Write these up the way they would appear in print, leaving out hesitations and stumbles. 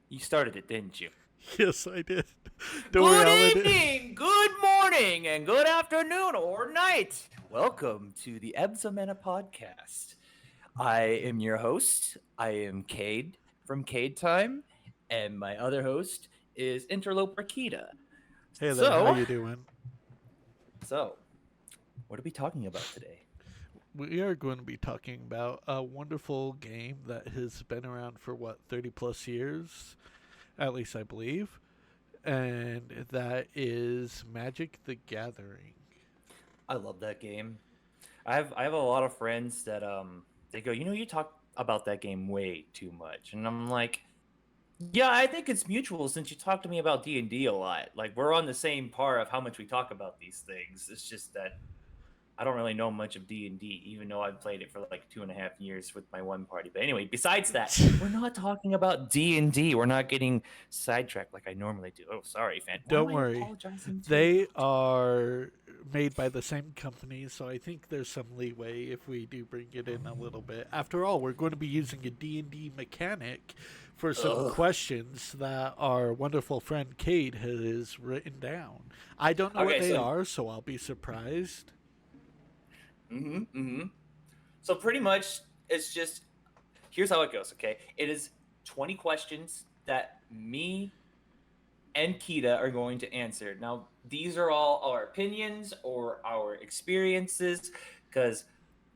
You started it, didn't you? Yes, I did. Don't worry, Good I'll let it. evening, good morning, and good afternoon or night. Welcome to the Ebsamena podcast. I am your host. I am Cade from Cade Time, and my other host is Interloper Kita. Hey there, how So, you doing? so, what are we talking about today? We are going to be talking about a wonderful game that has been around for 30 plus years, at least I believe, and that is Magic the Gathering. I love that game. I have a lot of friends that they go, you talk about that game way too much, and I'm like, yeah, I think it's mutual since you talk to me about D&D a lot. Like we're on the same par of how much we talk about these things. It's just that I don't really know much of D&D, even though I've played it for like 2.5 years with my one party. But anyway, besides that, we're not talking about D&D. We're not getting sidetracked like I normally do. Oh, sorry, fan. Why am Don't I worry, apologizing to? they are made by the same company, so I think there's some leeway if we do bring it in a little bit. After all, we're going to be using a D&D mechanic for some Ugh. questions that our wonderful friend Cade has written down. I don't know what Okay, they so are, so I'll be surprised. mm-hmm. So pretty much it's just here's how it goes, okay? It is 20 questions that me and Kita are going to answer. Now, these are all our opinions or our experiences because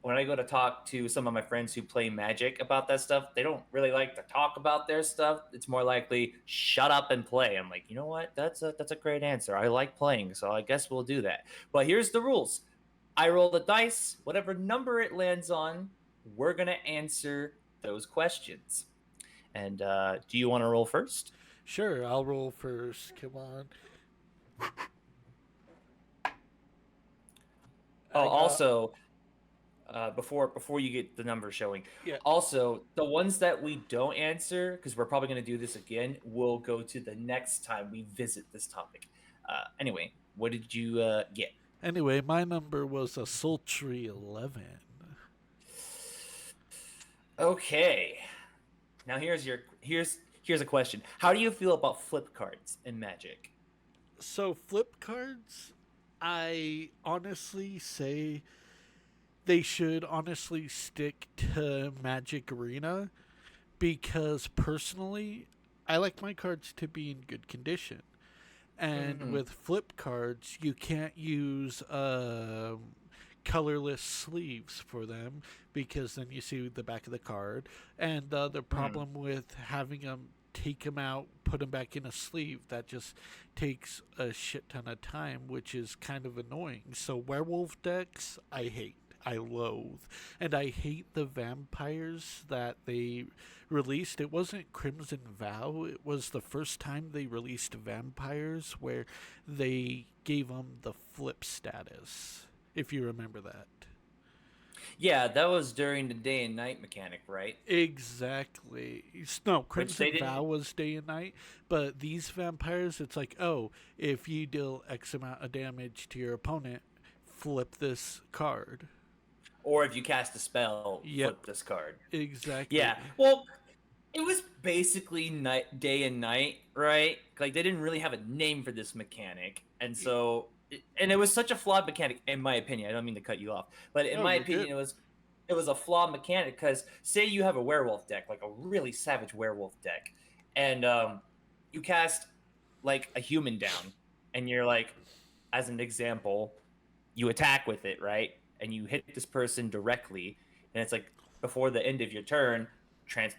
when I go to talk to some of my friends who play Magic about that stuff, they don't really like to talk about their stuff. It's more likely shut up and play. I'm like, you know what? That's a great answer. I like playing, so I guess we'll do that. But here's the rules. I roll the dice, whatever number it lands on, we're gonna answer those questions. And do you want to roll first? Sure, I'll roll first. Come on. Oh, I got. also, before you get the number showing, Yeah. also the ones that we don't answer, because we're probably going to do this again, will go to the next time we visit this topic. Anyway, what did you get? Anyway, my number was a sultry 11. Okay, now here's a question. How do you feel about flip cards in Magic? So, flip cards, I honestly say they should honestly stick to Magic Arena because personally, I like my cards to be in good condition. And Mm-hmm. with flip cards, you can't use colorless sleeves for them because then you see the back of the card. And the other Mm. problem with having them take them out, put them back in a sleeve, that just takes a shit ton of time, which is kind of annoying. So werewolf decks, I hate. I loathe. And I hate the vampires that they released. It wasn't Crimson Vow, it was the first time they released vampires where they gave them the flip status, if you remember that. Yeah, that was during the day and night mechanic, right? Exactly. No, Which they Crimson Vow didn't. was day and night, but these vampires, it's like, oh, if you deal X amount of damage to your opponent, flip this card. Or if you cast a spell, Yep, flip this card. exactly. Yeah. Well, it was basically day and night, right? Like they didn't really have a name for this mechanic, and and it was such a flawed mechanic, in my opinion. I don't mean to cut you off, but in Oh, my you're good. opinion, it was a flawed mechanic because say you have a werewolf deck, like a really savage werewolf deck, and you cast like a human down, and you're like, as an example, you attack with it, right? And you hit this person directly, and it's like before the end of your turn,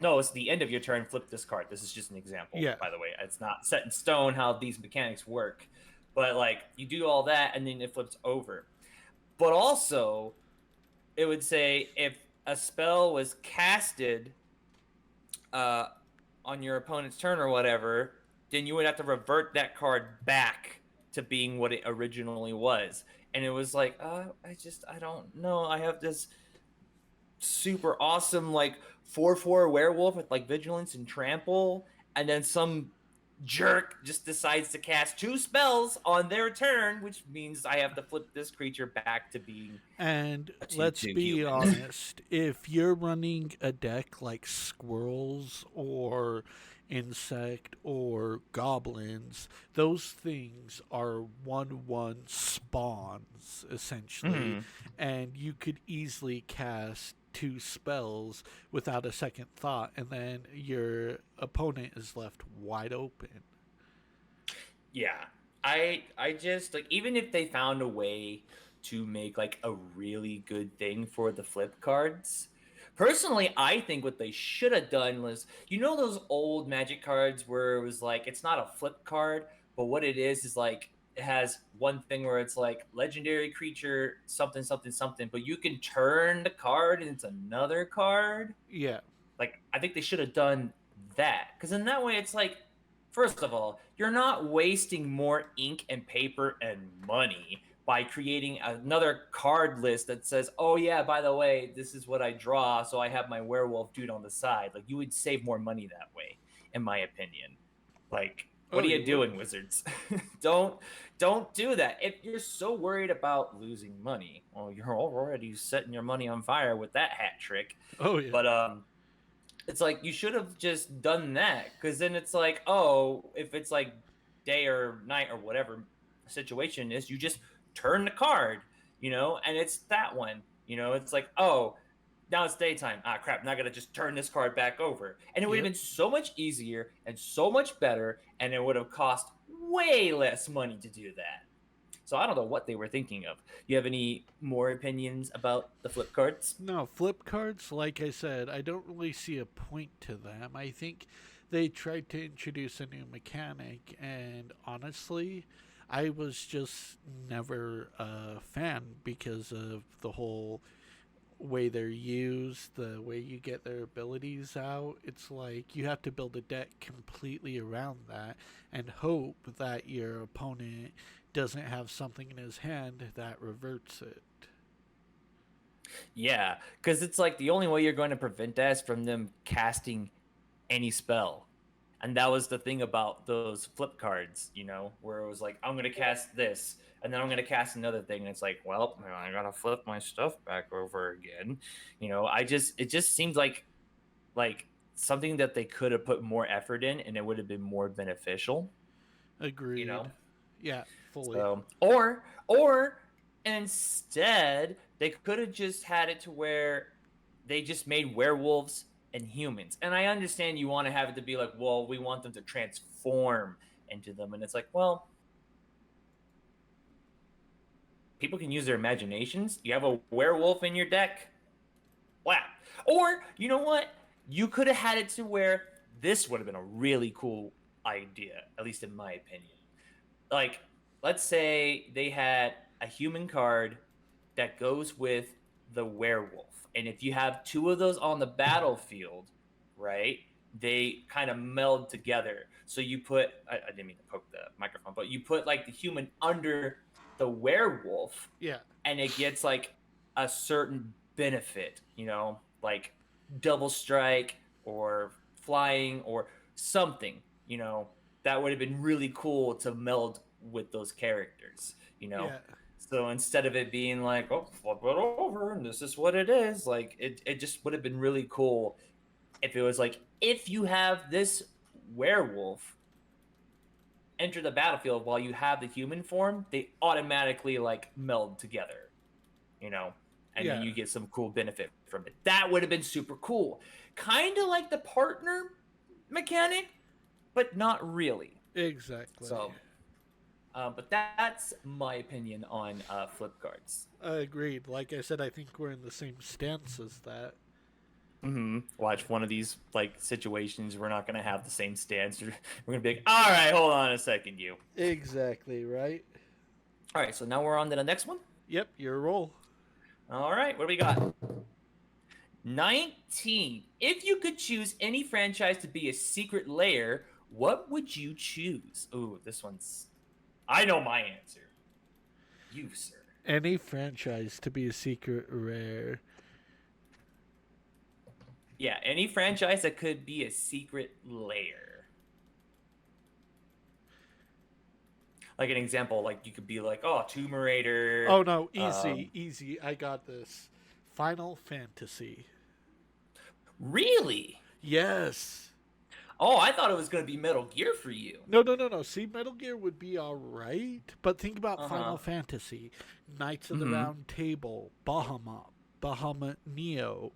no, it's the end of your turn, flip this card. This is just an example, Yeah. by the way. It's not set in stone how these mechanics work. But like you do all that and then it flips over. But also, it would say if a spell was casted uh on your opponent's turn or whatever, then you would have to revert that card back to being what it originally was. And it was like, I don't know. I have this super awesome like 4/4 werewolf with like vigilance and trample, and then some jerk just decides to cast two spells on their turn, which means I have to flip this creature back to being And a let's 2/2 be human. honest, if you're running a deck like Squirrels or insect or goblins, those things are 1/1 spawns, essentially, Hmm. and you could easily cast two spells without a second thought, and then your opponent is left wide open. Yeah. I just like, even if they found a way to make like a really good thing for the flip cards. Personally, I think what they should have done was, those old magic cards where it was like it's not a flip card, but what it is like it has one thing where it's like legendary creature something something something, but you can turn the card into another card. Yeah, Like, I think they should have done that, because in that way, it's like, first of all, you're not wasting more ink and paper and money by creating another card list that says, "Oh yeah, by the way, this is what I draw, so I have my werewolf dude on the side." Like, you would save more money that way, in my opinion. Like, what oh, are you you would. doing, Wizards? don't don't do that. If you're so worried about losing money, well, you're already setting your money on fire with that hat trick. Oh, yeah. But it's like you should have just done that, because then it's like, oh, if it's like day or night or whatever the situation is, you just turn the card, and it's that one. It's like, oh, now it's daytime. Ah, crap! Now I gotta just turn this card back over, and it would have Yep. been so much easier and so much better, and it would have cost way less money to do that. So I don't know what they were thinking of. You have any more opinions about the flip cards? No, flip cards, like I said, I don't really see a point to them. I think they tried to introduce a new mechanic, and honestly, I was just never a fan because of the whole way they're used, the way you get their abilities out. It's like you have to build a deck completely around that and hope that your opponent doesn't have something in his hand that reverts it. Yeah, because it's like the only way you're going to prevent that is from them casting any spell. And that was the thing about those flip cards, where it was like, I'm going to cast this, and then I'm going to cast another thing. And it's like, well, I got to flip my stuff back over again. It just seems like something that they could have put more effort in, and it would have been more beneficial, you Agreed. know? Yeah, fully. So, or instead, they could have just had it to where they just made werewolves and humans. And I understand you want to have it to be like, well, we want them to transform into them, and it's like, well, people can use their imaginations. You have a werewolf in your deck, wow. Or you know what? You could have had it to where this would have been a really cool idea, at least in my opinion. Like, let's say they had a human card that goes with the werewolf, and if you have two of those on the battlefield, right, they kind of meld together. So you put, I didn't mean to poke the microphone, but you put like the human under the werewolf, Yeah. and it gets like a certain benefit, like double strike or flying or something, that would have been really cool to meld with those characters. Yeah. So instead of it being like, oh, flip it over and this is what it is, like it just would have been really cool if it was like, if you have this werewolf enter the battlefield while you have the human form, they automatically like meld together, you know, and then Yeah. you get some cool benefit from it. That would have been super cool. Kind of like the partner mechanic, but not really. Exactly. So, but that's my opinion on flip cards. Agreed. Like I said, I think we're in the same stance as that. Watch one of these like situations. We're not gonna have the same stance. We're gonna be like, all right, hold on a second, you. Exactly, right? All right, so now we're on to the next one. Yep, your roll. All right, what do we got? 19. If you could choose any franchise to be a secret layer, what would you choose? Ooh, this one's. I know my answer. You, sir. Any franchise to be a secret rare. Yeah, any franchise that could be a secret layer. Like an example, like you could be like, oh, Tomb Raider. Oh no, easy, easy. I got this. Final Fantasy. Really? Yes. Oh, I thought it was gonna be Metal Gear for you. No, no, no, no. See, Metal Gear would be all right, but think about Uh Final huh. Fantasy, Knights of the Mm-hmm. Round Table, Bahamut Neo,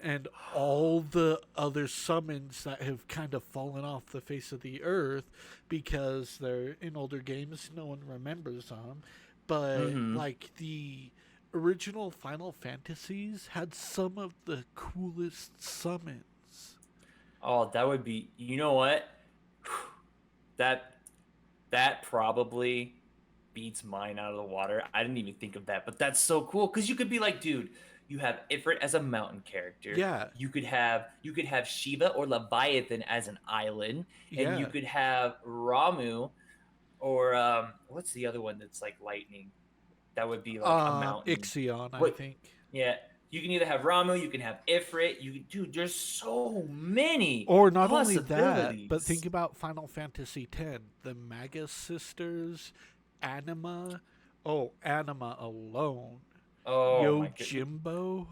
and all the other summons that have kind of fallen off the face of the earth because they're in older games. No one remembers them, but Mm-hmm. like the original Final Fantasies had some of the coolest summons. Oh, that would be. You know what? That that probably beats mine out of the water. I didn't even think of that, but that's so cool because you could be like, dude, you have Ifrit as a mountain character. Yeah, You could have Shiva or Leviathan as an island, and you yeah. could have Ramu or what's the other one that's like lightning? That would be like a mountain. Ixion, I What? think. Yeah, you can either have Ramu, you can have Ifrit. Dude, there's so many Or not only that, but think possibilities. about Final Fantasy X, the Magus sisters, Anima. Oh, Anima alone. Oh my god. Yojimbo.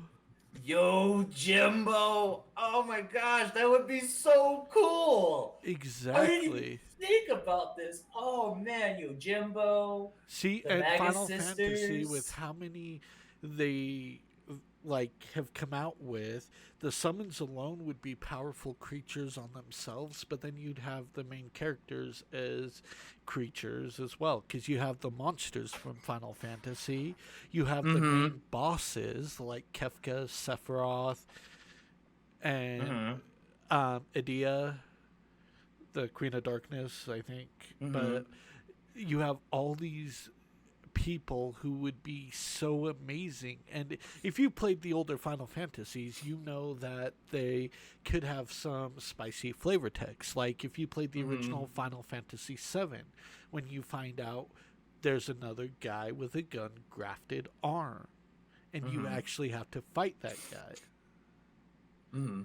Yo, Jimbo! Oh my gosh, that would be so cool! I didn't even Exactly. think about this. Oh man, Yo, Jimbo, See, the and Magus Final Fantasy, with sisters. how many they like have come out with, the summons alone would be powerful creatures on themselves, but then you'd have the main characters as creatures as well, because you have the monsters from Final Fantasy, you have the Mm-hmm. main bosses like Kefka, Sephiroth, and Mm-hmm. Edea, the Queen of Darkness, I think. Mm-hmm. But you have all these people who would be so amazing. And if you played the older Final Fantasies, you know that they could have some spicy flavor text. Like if you played the Mm-hmm. original Final Fantasy VII, when you find out there's another guy with a gun grafted arm, and you Mm-hmm. actually have to fight that guy. Mm-hmm.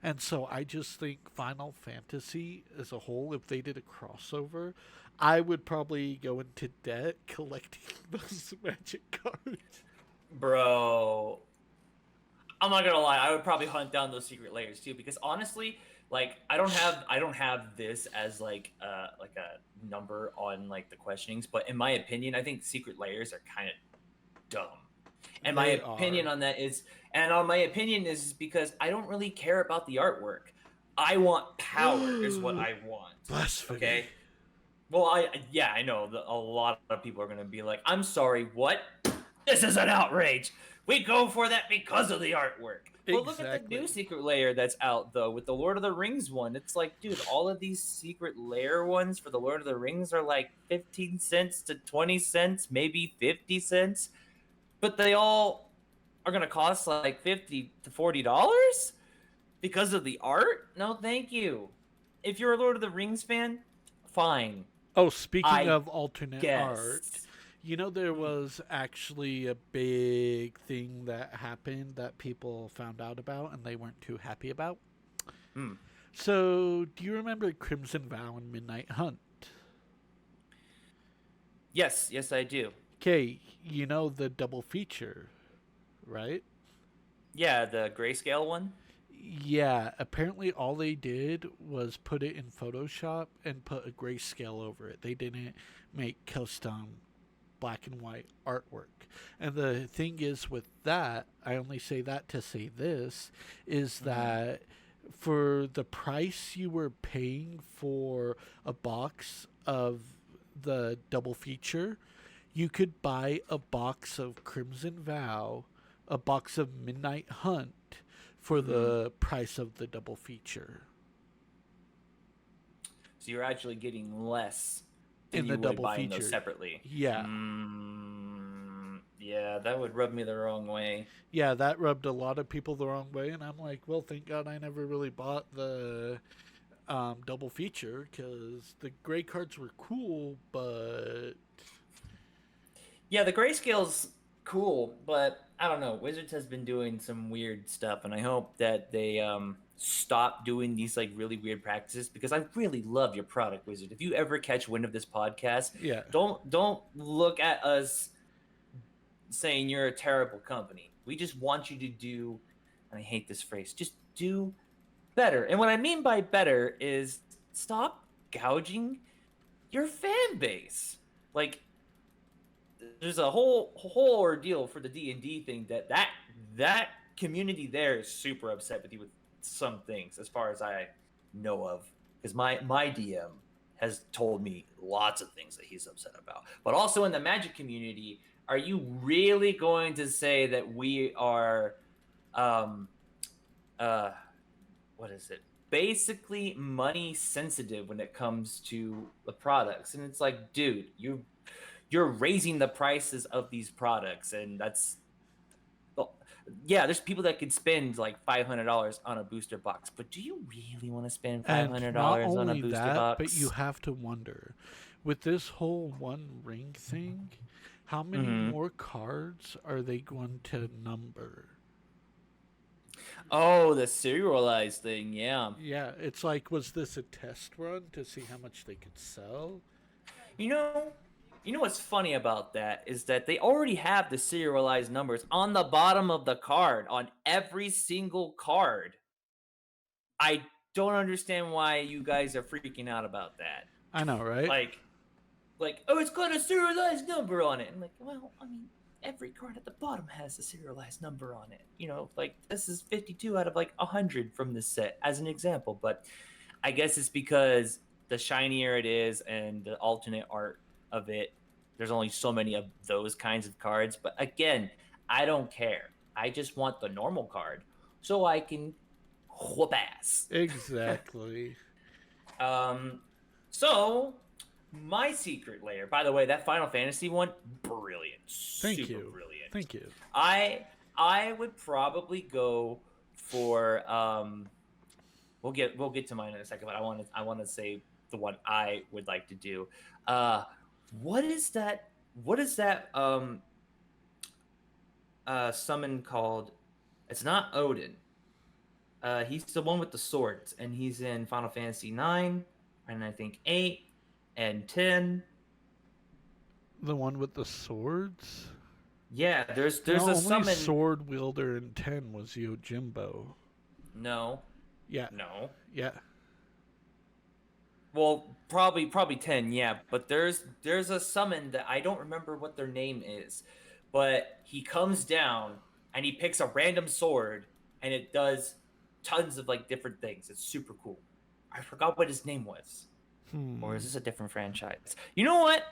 And so I just think Final Fantasy as a whole, if they did a crossover, I would probably go into debt collecting those magic cards. Bro, I'm not gonna lie, I would probably hunt down those secret layers too, because honestly, like I don't have this as like a number on like the questionings, but in my opinion, I think secret layers are kind of dumb. And my They opinion are on that is, and on my opinion is because I don't really care about the artwork. I want power, is what I want. blasphemy. Okay. Well, yeah, I know that a lot of people are gonna be like, "I'm sorry, what? This is an outrage. We go for that because of the artwork." But look at the new Exactly. secret layer that's out though with the Lord of the Rings one. It's like, dude, all of these secret layer ones for the Lord of the Rings are like 15 cents to 20 cents, maybe 50 cents, but they all are going to cost like 50 to $40 because of the art? No, thank you. If you're a Lord of the Rings fan, fine. Oh, speaking I of alternate art, guess. you know there Mm. was actually a big thing that happened that people found out about and they weren't too happy about. Mm. So, do you remember Crimson Vow and Midnight Hunt? Yes, yes, I do. Okay, you know the double feature, right? Yeah, the grayscale one. Yeah, apparently all they did was put it in Photoshop and put a grayscale over it. They didn't make custom black and white artwork. And the thing is with that, I only say that to say this, is Mm-hmm. that for the price you were paying for a box of the double feature, you could buy a box of Crimson Vow, a box of Midnight Hunt for Mm-hmm. the price of the double feature So you're actually getting less than in the you would double buying those feature. separately. Yeah. Yeah, that would rub me the wrong way. Yeah, that rubbed a lot of people the wrong way, and I'm like, well, thank God I never really bought the double feature because the gray cards were cool, but Yeah, the grayscale's cool, but I don't know. Wizards has been doing some weird stuff, and I hope that they stop doing these like really weird practices because I really love your product, Wizard. If you ever catch wind of this podcast, yeah. don't look at us saying you're a terrible company. We just want you to do, and I hate this phrase, just do better. And what I mean by better is stop gouging your fan base. Like there's a whole ordeal for the D&D thing that community there is super upset with you with some things as far as I know of, because my DM has told me lots of things that he's upset about. But also in the Magic community, are you really going to say that we are um uh what is it, basically money sensitive when it comes to the products? And it's like, dude, you're raising the prices of these products, and that's, well, yeah, there's people that could spend like $500 on a booster box, but do you really want to spend five And hundred not dollars on a only booster that, but you box? have to wonder, with this whole One Ring thing, how many Mm-hmm. more cards are they going to number? Oh, the serialized thing, yeah. Yeah, it's like, was this a test run to see how much they could sell? You know, you know what's funny about that is that they already have the serialized numbers on the bottom of the card on every single card. I don't understand why you guys are freaking out about that. I know, right? Like, oh, it's got a serialized number on it. I'm like, well, I mean, every card at the bottom has a serialized number on it. You know, like this is 52 out of like 100 from this set as an example. But I guess it's because the shinier it is and the alternate art of it, there's only so many of those kinds of cards. But again, I don't care. I just want the normal card so I can whoop ass. Exactly. Um, so my secret layer, by the way, that Final Fantasy one, brilliant, Thank super you. brilliant. Thank you. I would probably go for we'll get to mine in a second, but I want to say the one I would like to do. Uh, what is that? What is that summon called? It's not Odin. He's the one with the swords, and he's in Final Fantasy 9, and I think 8 and 10. The one with the swords? Yeah, The there's a only summon. sword wielder in 10 was Yojimbo. No, Yeah. no. Yeah. Well, probably 10, yeah. But there's a summon that I don't remember what their name is, but he comes down and he picks a random sword, and it does tons of like different things. It's super cool. I forgot what his name was. Or is Hmm. this a different franchise? You know what?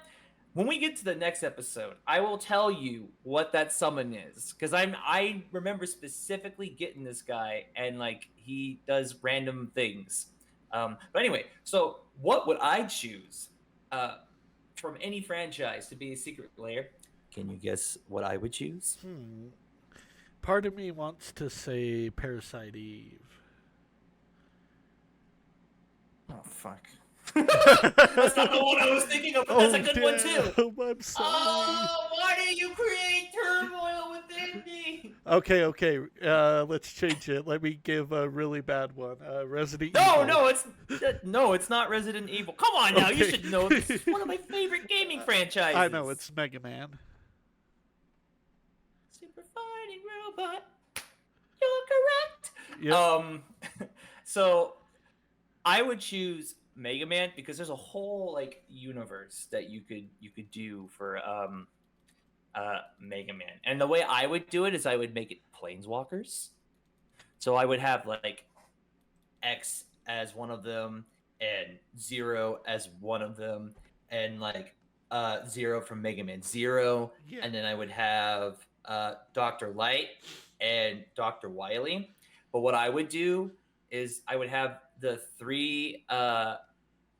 When we get to the next episode, I will tell you what that summon is, because I remember specifically getting this guy, and like he does random things. But anyway, so what would I choose uh, from any franchise to be a secret layer? Can you guess what I would choose? Hmm. Part of me wants to say Parasite Eve. Oh fuck! That's not the one I was thinking of, but that's a Oh, good one too. damn. I'm sorry. Oh, why do you create turmoil within me? Okay. Let's change it. Let me give a really bad one. Resident No, Evil. no, it's not Resident Evil. Come on now, you Okay. should know this is one of my favorite gaming franchises. I know, it's Mega Man. Super Fighting Robot. You're correct. Yep. So I would choose Mega Man because there's a whole like universe that you could do for Mega Man. And the way I would do it is I would make it planeswalkers. So I would have like X as one of them, and Zero as one of them, and like Zero from Mega Man Zero, Yeah. and then I would have Dr. Light and Dr. Wily. But what I would do is I would have the three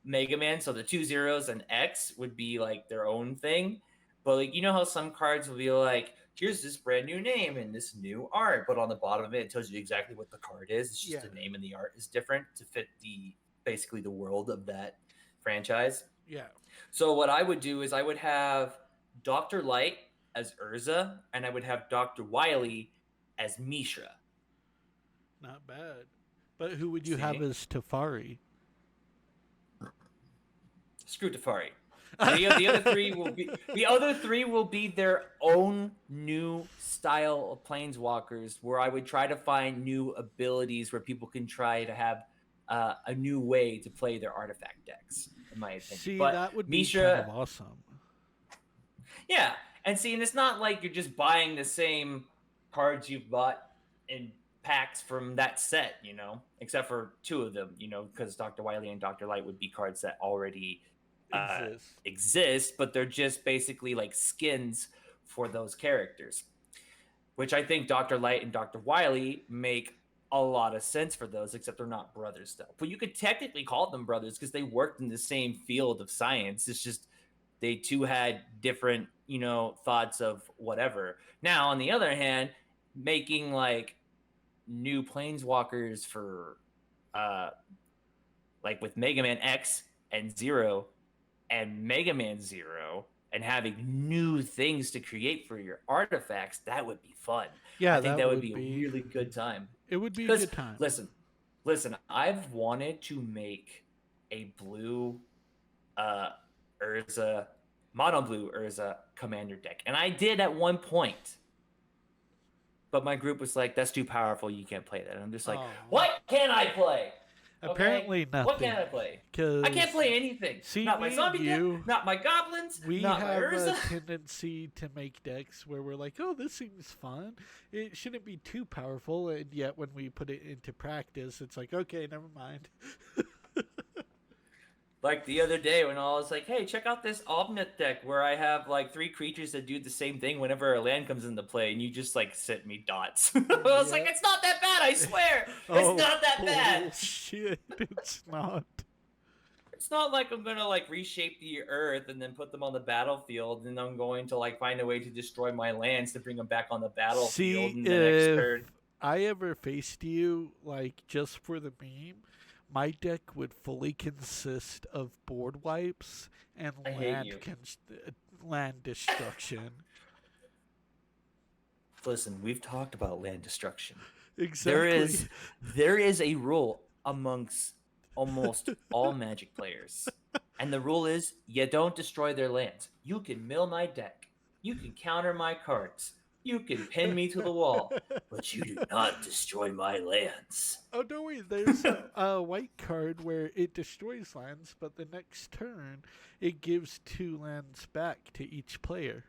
Mega Man, so the two zeros and X would be like their own thing. But like you know how some cards will be like, here's this brand new name and this new art, but on the bottom of it, it tells you exactly what the card is. It's just Yeah. the name and the art is different to fit the basically the world of that franchise. Yeah. So what I would do is I would have Dr. Light as Urza, and I would have Dr. Wily as Mishra. Not bad. But who would you have See? as Tafari? Screw Teferi. The other three will be their own new style of planeswalkers, where I would try to find new abilities where people can try to have a new way to play their artifact decks, in my opinion. See, But that would be kind Misha, of awesome. yeah, and it's not like you're just buying the same cards you've bought in packs from that set, except for two of them, because Dr. Wily and Dr. Light would be cards that already Exists. exist, but they're just basically like skins for those characters, which I think Dr. Light and Dr. Wily make a lot of sense for those, except they're not brothers still. But you could technically call them brothers because they worked in the same field of science. It's just they two had different, thoughts of whatever. Now, on the other hand, making like new planeswalkers for like with Mega Man X and Zero and Mega Man Zero and having new things to create for your artifacts, that would be fun. I Yeah, think that that would be would a be. really good time. It would be a Because good time. listen, I've wanted to make a blue Urza, mono blue Urza commander deck. And I did at one point. But my group was like, that's too powerful. You can't play that. And I'm just like, Oh. what can I play? Apparently Okay? What nothing. can I play? Cause I can't play anything. see, Not my me zombie and deck, you, not my goblins, we not my have Urza. a tendency to make decks where we're like, oh, this seems fun. It shouldn't be too powerful, and yet when we put it into practice, it's like, okay, never mind. Like the other day when I was like, hey, check out this Omnit deck where I have like 3 creatures that do the same thing whenever a land comes into play, and you just like sent me dots. I was like, Yep. it's not that bad, I swear. Oh, It's not that bad. Shit, it's not. It's not like I'm gonna like reshape the earth and then put them on the battlefield, and I'm going to like find a way to destroy my lands to bring them back on the battlefield See, in the next if turn. I ever faced you, like, just for the meme, my deck would fully consist of board wipes and I hate you. land destruction. Listen, we've talked about land destruction. Exactly. There is a rule amongst almost all Magic players, and the rule is you don't destroy their lands. You can mill my deck, you can counter my cards, you can pin me to the wall, but you do not destroy my lands. Oh, don't worry. There's a white card where it destroys lands, but the next turn it gives 2 lands back to each player.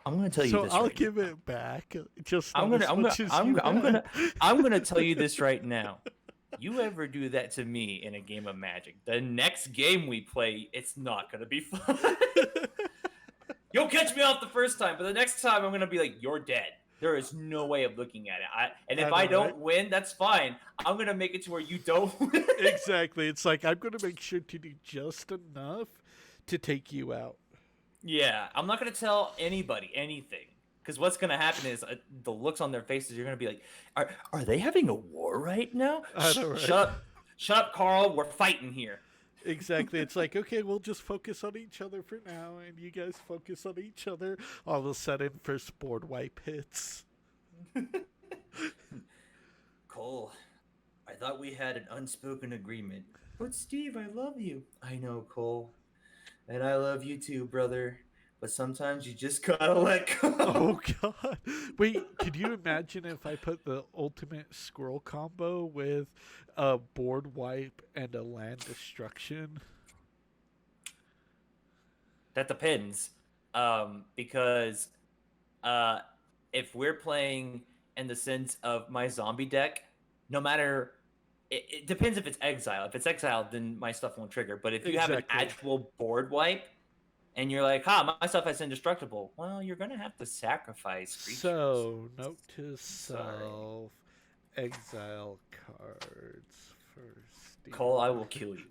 I'm gonna tell you So this. I'll right give now. it back. Just I'm not gonna, as I'm much gonna, as you had. I'm gonna tell you this right now. You ever do that to me in a game of Magic, the next game we play, it's not gonna be fun. You'll catch me off the first time, but the next time I'm gonna be like, you're dead. There is no way of looking at it. And if I know, don't right? win, that's fine. I'm gonna make it to where you don't win. Exactly. It's like I'm going to make sure to do just enough to take you out. Yeah, I'm not gonna tell anybody anything. Because what's gonna happen is the looks on their faces. You're gonna be like, "Are they having a war right now? I know, right? Shut up, Carl. We're fighting here." Exactly. It's like, okay, we'll just focus on each other for now, and you guys focus on each other. All of a sudden, first board wipe hits. Cole, I thought we had an unspoken agreement. But Steve, I love you. I know, Cole, and I love you too, brother. But sometimes you just gotta let go. Oh god! Wait, could you imagine if I put the ultimate squirrel combo with a board wipe and a land destruction? That depends, because if we're playing in the sense of my zombie deck, no matter it depends if it's exile. If it's exiled, then my stuff won't trigger. But if you have an Exactly. actual board wipe and you're like, "Ha, my stuff is indestructible," well, you're gonna have to sacrifice creatures. So, note to Sorry. self: exile cards first. Cole, I will kill you.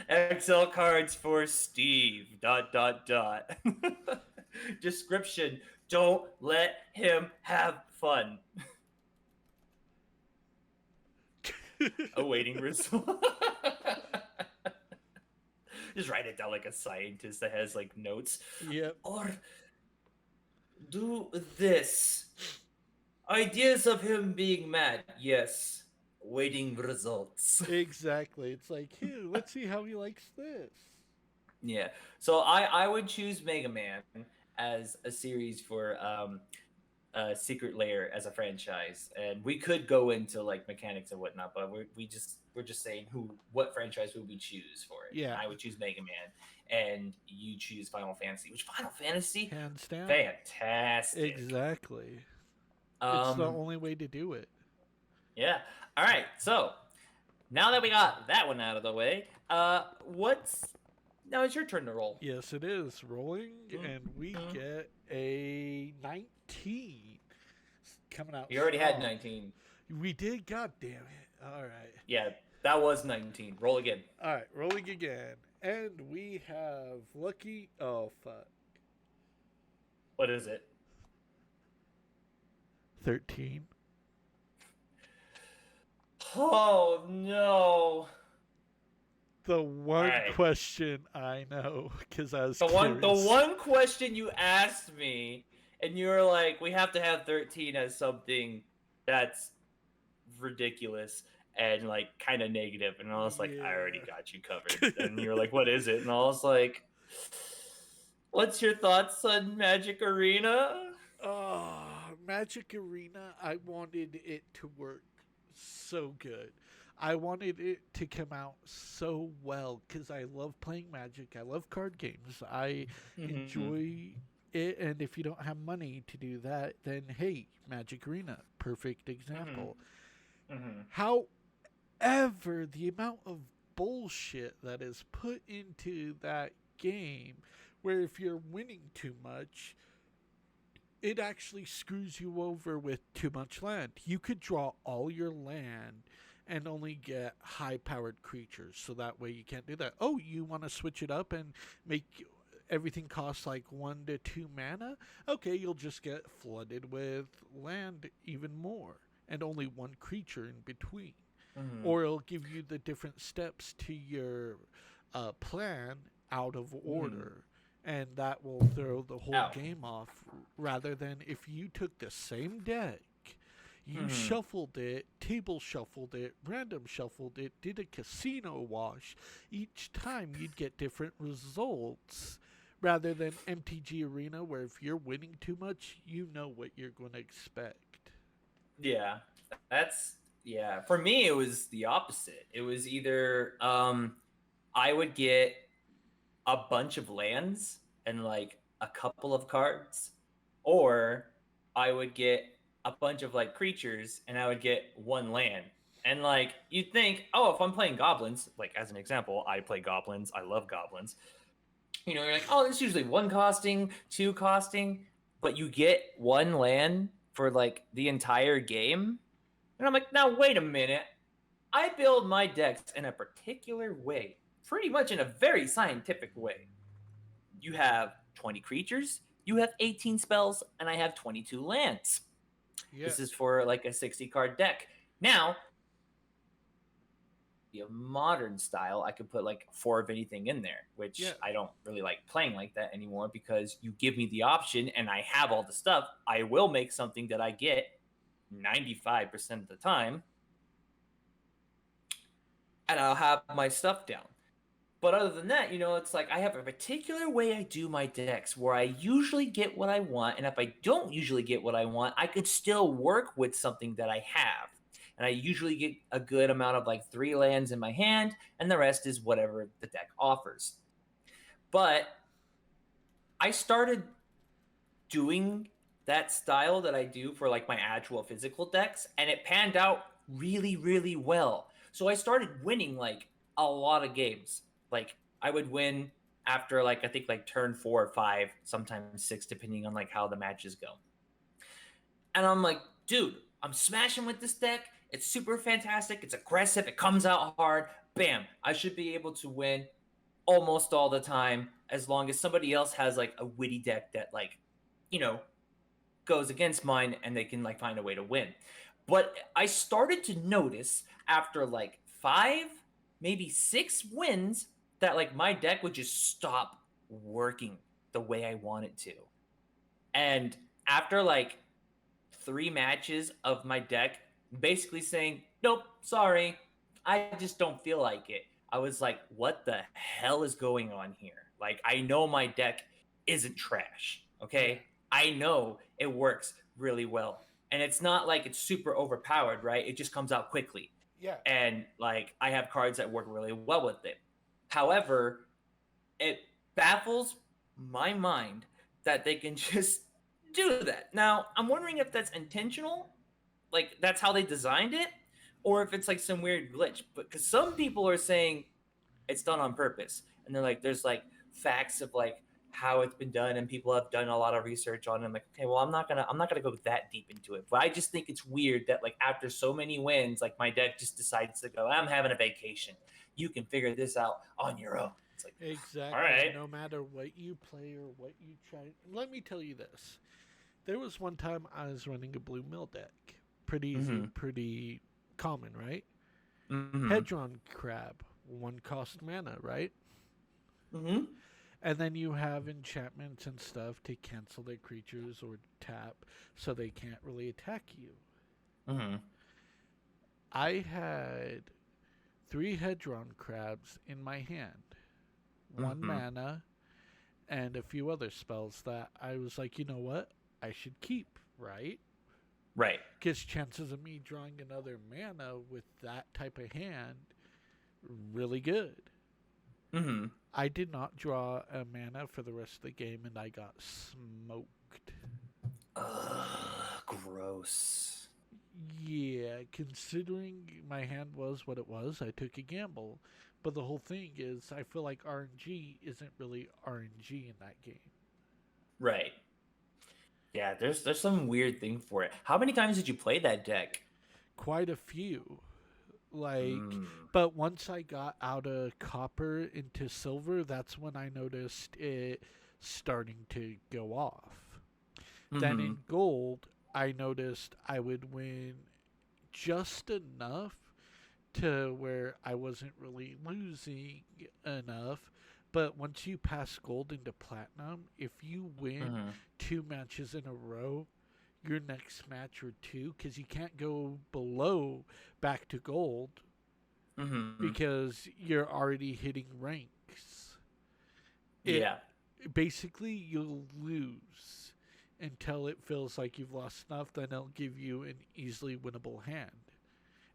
Excel cards for Steve. ... Description: don't let him have fun. Awaiting result. Just write it down like a scientist that has like notes. Yep. Or do this. Ideas of him being mad, yes. Waiting results. Exactly. It's like, here, let's see how he likes this. Yeah. So I would choose Mega Man as a series for Secret Lair as a franchise, and we could go into like mechanics and whatnot, but we're just saying what franchise would we choose for it, and Yeah, I would choose Mega Man, and you choose Final Fantasy. Which Final Fantasy, hands down. fantastic. Exactly. It's the Um, only way to do it. yeah. All right. So now that we got that one out of the way, what's now it's your turn to roll. Yes, it is rolling, and we Mm-hmm. get a 19 coming out You already had strong. 19. We did, god damn it. All right. Yeah, that was 19. Roll again. All right, rolling again. And we have lucky. Oh, fuck. What is it? 13. Oh no. The All one right. question I know, because I was The curious. one question you asked me, and you were like, we have to have 13 as something that's ridiculous and like kind of negative. And I was like, I already Yeah. got you covered. And you were like, what is it? And I was like, what's your thoughts on Magic Arena? Oh, Magic Arena, I wanted it to work so good. I wanted it to come out so well because I love playing Magic. I love card games. I Mm-hmm. enjoy it. And if you don't have money to do that, then hey, Magic Arena, perfect example. Mm-hmm. Mm-hmm. However, the amount of bullshit that is put into that game, where if you're winning too much, it actually screws you over with too much land. You could draw all your land and only get high powered creatures, so that way you can't do that. Oh, you want to switch it up and make everything cost like 1 to 2 mana? Okay, you'll just get flooded with land even more and only one creature in between. Mm-hmm. Or it'll give you the different steps to your plan out of Mm-hmm. order, and that will throw the whole Ow. game off. Rather than if you took the same deck, you Mm-hmm. shuffled it, table shuffled it, random shuffled it, did a casino wash. Each time you'd get different results. Rather than MTG Arena, where if you're winning too much, you know what you're going to expect. Yeah, that's yeah. For me, it was the opposite. It was either I would get a bunch of lands and like a couple of cards, or I would get a bunch of like creatures and I would get one land. And like you'd think, oh, if I'm playing goblins, like as an example, I play goblins. I love goblins. You know, you're like, oh, it's usually one costing, two costing, but you get one land for like the entire game. And I'm like, now wait a minute. I build my decks in a particular way, pretty much in a very scientific way. You have 20 creatures, you have 18 spells, and I have 22 lands. Yeah, This is for like a 60 card deck. Now, the modern style, I could put like four of anything in there, yeah, which I don't really like playing like that anymore because you give me the option and I have all the stuff. I will make something that I get 95% of the time, and I'll have my stuff down. But other than that, you know, it's like I have a particular way I do my decks where I usually get what I want. And if I don't usually get what I want, I could still work with something that I have. And I usually get a good amount of like 3 lands in my hand, and the rest is whatever the deck offers. But I started doing that style that I do for like my actual physical decks, and it panned out really, really well. So I started winning like a lot of games. Like I would win after like I think like turn 4 or 5, sometimes 6, depending on like how the matches go. And I'm like, dude, I'm smashing with this deck. It's super fantastic. It's aggressive. It comes out hard. Bam! I should be able to win almost all the time as long as somebody else has like a witty deck that like, you know, goes against mine and they can like find a way to win. But I started to notice after like 5, maybe 6 wins that like my deck would just stop working the way I want it to. And after like 3 matches of my deck basically saying, "Nope, sorry. I just don't feel like it." I was like, "What the hell is going on here?" Like, I know my deck isn't trash, Yeah. okay? I know it works really well. And it's not like it's super overpowered, right? It just comes out quickly. Yeah. And like I have cards that work really well with it. However, it baffles my mind that they can just do that. Now, I'm wondering if that's intentional, like that's how they designed it, or if it's like some weird glitch. But because some people are saying it's done on purpose, and they're like, there's like facts of like how it's been done, and people have done a lot of research on it. I'm like, okay, well, I'm not gonna go that deep into it, but I just think it's weird that like after so many wins, like my deck just decides to go, I'm having a vacation. You can figure this out on your own. It's like, all Exactly. right. No matter what you play or what you try. Let me tell you this. There was one time I was running a blue mill deck. Pretty easy, Mm-hmm. pretty common, right? Mm-hmm. Hedron Crab, one cost mana, right? Mm-hmm. And then you have enchantments and stuff to cancel their creatures or tap so they can't really attack you. Mm-hmm. I had 3 Hedron Crabs in my hand, one Mm-hmm. mana, and a few other spells that I was like, you know what? I should keep, right? Right. Because chances of me drawing another mana with that type of hand, really good. Mm-hmm. I did not draw a mana for the rest of the game and I got smoked. Ugh, gross. Yeah, considering my hand was what it was, I took a gamble. But the whole thing is, I feel like RNG isn't really RNG in that game. Right. Yeah, there's some weird thing for it. How many times did you play that deck? Quite a few. Like, Mm. but once I got out of copper into silver, that's when I noticed it starting to go off. Then Mm-hmm. in gold, I noticed I would win just enough to where I wasn't really losing enough. But once you pass gold into platinum, if you win Mm-hmm. 2 matches in a row, your next match or two, because you can't go below back to gold Mm-hmm. because you're already hitting ranks. It Yeah. basically you'll lose until it feels like you've lost enough, then it'll give you an easily winnable hand.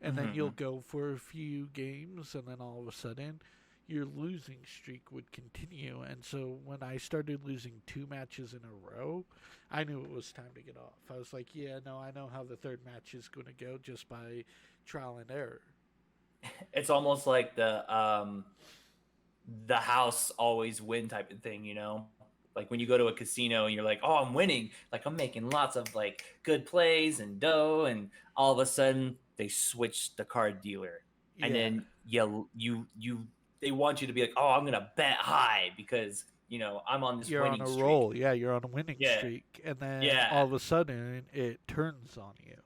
And then Mm-hmm. you'll go for a few games, and then all of a sudden, your losing streak would continue. And so when I started losing 2 matches in a row, I knew it was time to get off. I was like, yeah, no, I know how the third match is going to go just by trial and error. It's almost like the house always win type of thing, you know? Like when you go to a casino and you're like, "Oh, I'm winning. Like I'm making lots of like good plays and dough," and all of a sudden they switch the card dealer. And Yeah, then you they want you to be like, "Oh, I'm going to bet high because, I'm on this you're on winning a streak." roll. Yeah, you're on a winning Yeah. streak. And then Yeah. all of a sudden, it turns on you.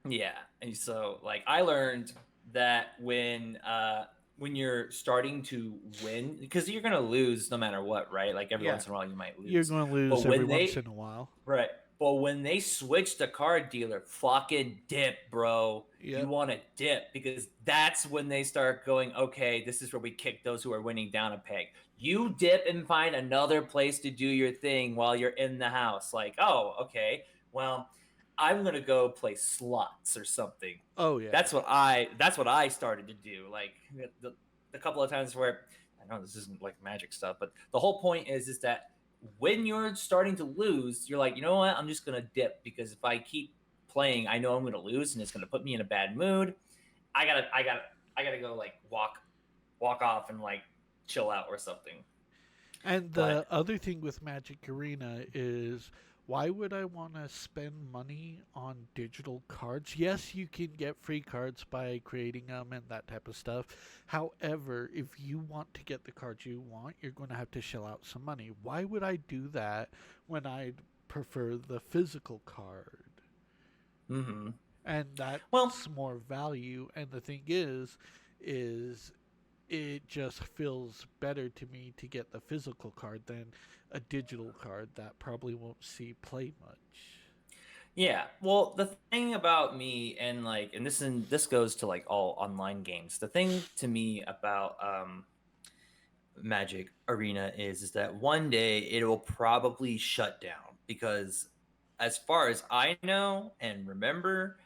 Yeah, and so like I learned that when you're starting to win, because you're gonna lose no matter what, right? Like every Yeah, once in a while you might you're lose, going to but lose every when once they in a while. right, but when they switch the card dealer, fucking dip, bro. You Yep. want to dip because that's when they start going. Okay, this is where we kick those who are winning down a peg. You dip and find another place to do your thing while you're in the house. Like, oh, okay, well I'm gonna go play slots or something. Oh, yeah. That's what I started to do. Like the couple of times where I know this isn't like magic stuff, but the whole point is that when you're starting to lose, you're like, you know what? I'm just gonna dip because if I keep playing, I know I'm gonna lose and it's gonna put me in a bad mood. I gotta go like walk off and like chill out or something. And But the other thing with Magic Arena is why would I want to spend money on digital cards? Yes, you can get free cards by creating them and that type of stuff. However, if you want to get the cards you want, you're going to have to shell out some money. Why would I do that when I'd prefer the physical card? mm-hmm. And Well, that's more value. And the thing is it just feels better to me to get the physical card than a digital card that probably won't see play much. Yeah. Well, the thing about me and this goes to like all online games. The thing to me about Magic Arena is that one day it will probably shut down because as far as I know and remember,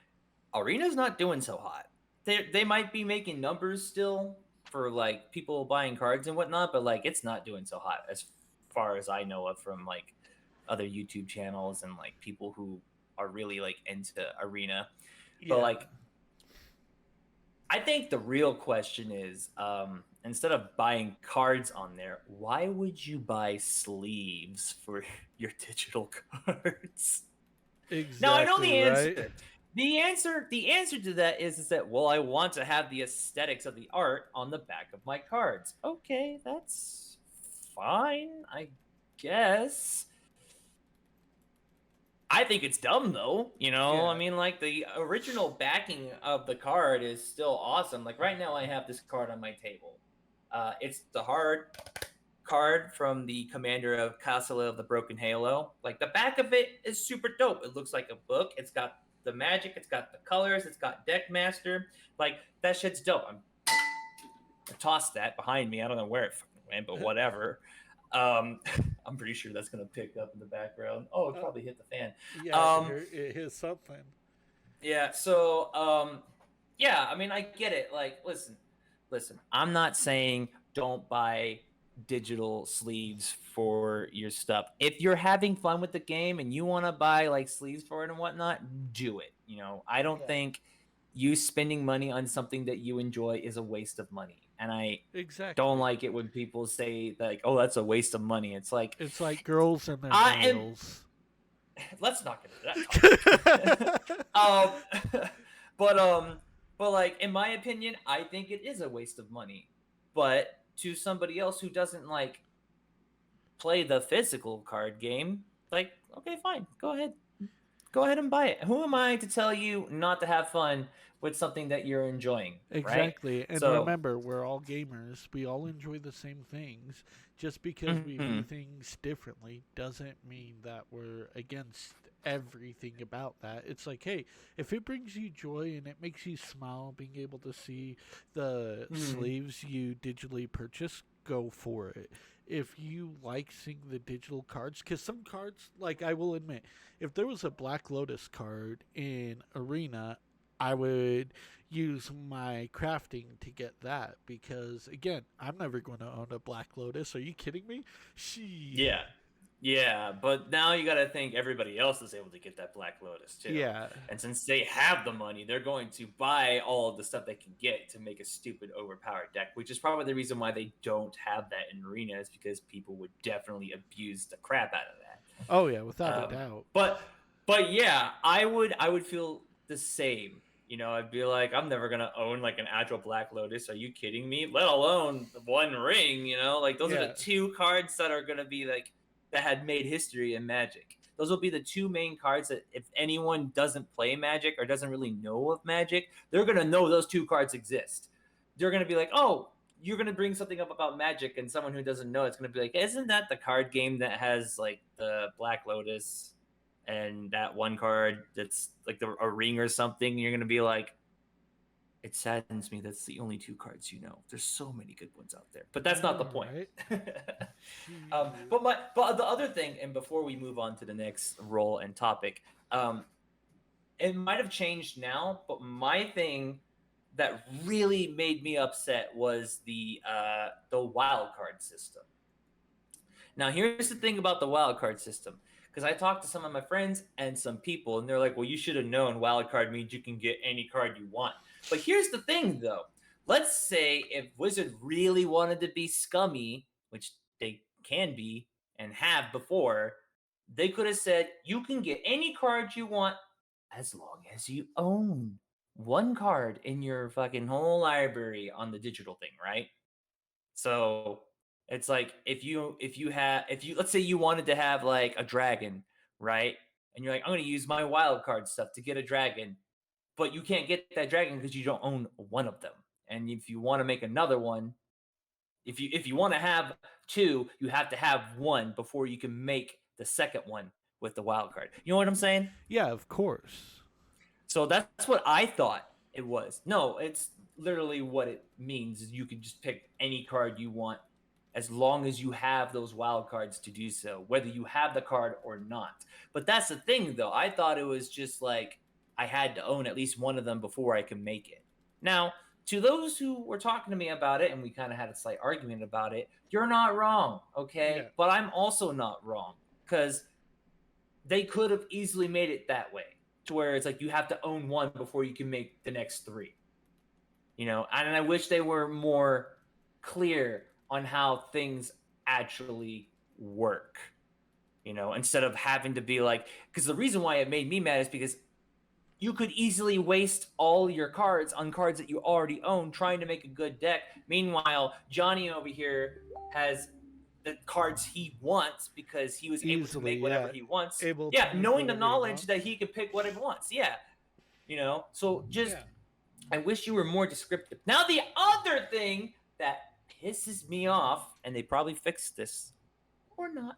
Arena's not doing so hot. They might be making numbers still for like people buying cards and whatnot, but like it's not doing so hot as far as I know of from like other YouTube channels and like people who are really like into Arena. But Yeah. like I think the real question is instead of buying cards on there, why would you buy sleeves for your digital cards? Now I know Exactly the right. answer. The answer to that is that well, I want to have the aesthetics of the art on the back of my cards. Okay, that's fine, I guess. I think it's dumb though, you know? I Yeah. mean, like the original backing of the card is still awesome. Like right now I have this card on my table. It's the hard card from the commander of Castle of the Broken Halo. Like the back of it is super dope. It looks like a book. It's got the magic, it's got the colors, it's got deck master. Like that shit's dope. I tossed that behind me. I don't know where it fucking went, but whatever. Um, I'm pretty sure that's gonna pick up in the background. Oh, it Uh, probably hit the fan. yeah, Um, it is something. yeah. Yeah. I mean, I get it. Like, listen. I'm not saying don't buy digital sleeves for your stuff. If you're having fun with the game and you want to buy like sleeves for it and whatnot, do it. You know, I don't Yeah. think you spending money on something that you enjoy is a waste of money. And I don't Exactly. like it when people say like, "Oh, that's a waste of money." It's like It's like girls and their I am. nails. Let's not get into that topic. um, but um, but like in my opinion, I think it is a waste of money. But to somebody else who doesn't like play the physical card game, like okay, fine, go ahead and buy it. Who am I to tell you not to have fun with something that you're enjoying, right? Exactly. And So, remember, we're all gamers. We all enjoy the same things. Just because we view mhm, things differently doesn't mean that we're against everything about that. It's like, hey, if it brings you joy and it makes you smile being able to see the mhm, sleeves you digitally purchase, go for it. If you like seeing the digital cards, because some cards, like I will admit, if there was a Black Lotus card in Arena, I would use my crafting to get that because again, I'm never going to own a Black Lotus. Are you kidding me? She, yeah, yeah. But now you got to think everybody else is able to get that Black Lotus too. yeah, And since they have the money, they're going to buy all of the stuff they can get to make a stupid overpowered deck, which is probably the reason why they don't have that in Arena is because people would definitely abuse the crap out of oh yeah, without that. a doubt. But yeah, I would feel the same. You know, I'd be like, I'm never gonna own like an actual Black Lotus. Are you kidding me? Let alone the One Ring. You know, like those are the Yeah, two cards that are gonna be like that had made history in Magic. Those will be the two main cards that if anyone doesn't play Magic or doesn't really know of Magic, they're gonna know those two cards exist. They're gonna be like, oh, you're gonna bring something up about Magic, and someone who doesn't know it's gonna be like, isn't that the card game that has like the Black Lotus and that one card that's like a ring or something? You're gonna be like, it saddens me that's the only two cards you know. There's so many good ones out there, but I that's not the know, point. right? um, Shoot. but the other thing, and before we move on to the next role and topic, it might have changed now, but my thing that really made me upset was the wild card system. Now, here's the thing about the wild card system. Because I talked to some of my friends and some people, and they're like, well, you should have known wild card means you can get any card you want. But here's the thing, though. Let's say if Wizard really wanted to be scummy, which they can be and have before, they could have said, you can get any card you want as long as you own one card in your fucking whole library on the digital thing, right? So it's like if you let's say you wanted to have like a dragon, right? And you're like, I'm gonna use my wild card stuff to get a dragon, but you can't get that dragon because you don't own one of them. And if you want to make another one, if you want to have two, you have to have one before you can make the second one. with the wild card. You know what I'm saying? Yeah, of course. So that's what I thought it was. No, it's literally what it means. You can just pick any card you want as long as you have those wild cards to do so, whether you have the card or not. But that's the thing, though. I thought it was just like I had to own at least one of them before I could make it. Now, to those who were talking to me about it, and we kind of had a slight argument about it, you're not wrong, Yeah. okay? But I'm also not wrong because they could have easily made it that way to where it's like you have to own one before you can make the next three. And I wish they were more clear on how things actually work. Instead of having to be like, because the reason why it made me mad is because you could easily waste all your cards on cards that you already own trying to make a good deck. Meanwhile, Johnny over here has the cards he wants because he was able to make whatever he wants. Able Yeah, to make knowing the whatever he knowledge wants. that he could pick whatever he wants. Yeah. So just Yeah. I wish you were more descriptive. Now the other thing that pisses me off, and they probably fixed this or not.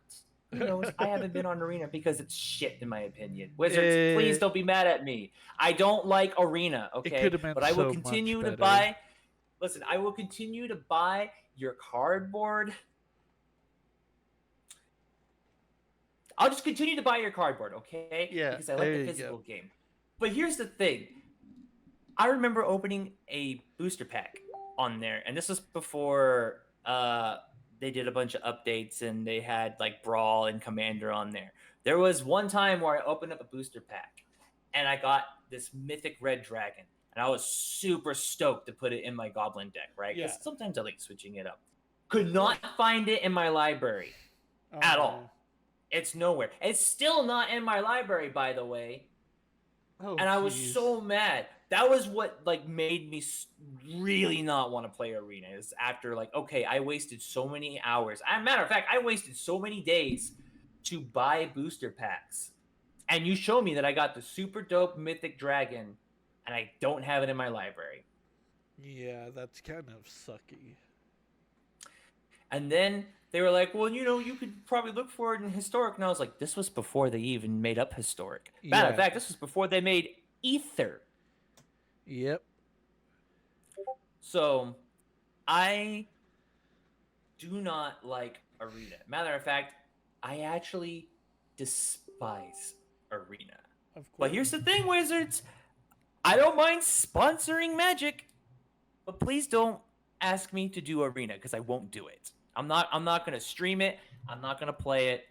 Who knows? I haven't been on Arena because it's shit in my opinion. Wizards, please don't be mad at me. I don't like Arena, It okay? could have been But I will so continue much to better. buy. Listen, I will continue to buy your cardboard. I'll just continue to buy your cardboard, okay? Yeah, Because I like there the you physical go. game. But here's the thing. I remember opening a booster pack on there, and this was before they did a bunch of updates and they had like Brawl and Commander on there. There was one time where I opened up a booster pack and I got this mythic red dragon, and I was super stoked to put it in my goblin deck, right? Because sometimes I like switching it up. Could not find it in my library at all. It's nowhere. It's still not in my library, by the way. Oh, and I was so mad. That was what like made me really not want to play Arena. Is after like, okay, I wasted so many hours. As a matter of fact, I wasted so many days to buy booster packs, and you show me that I got the super dope mythic dragon, and I don't have it in my library. Yeah, that's kind of sucky. And then they were like, well, you could probably look for it in Historic. And I was like, this was before they even made up Historic. Matter of fact, this was before they made Ether. Yep. So I do not like Arena. Matter of fact, I actually despise Arena. Of course. But here's the thing, Wizards. I don't mind sponsoring Magic, but please don't ask me to do Arena because I won't do it. I'm not gonna stream it. I'm not gonna play it.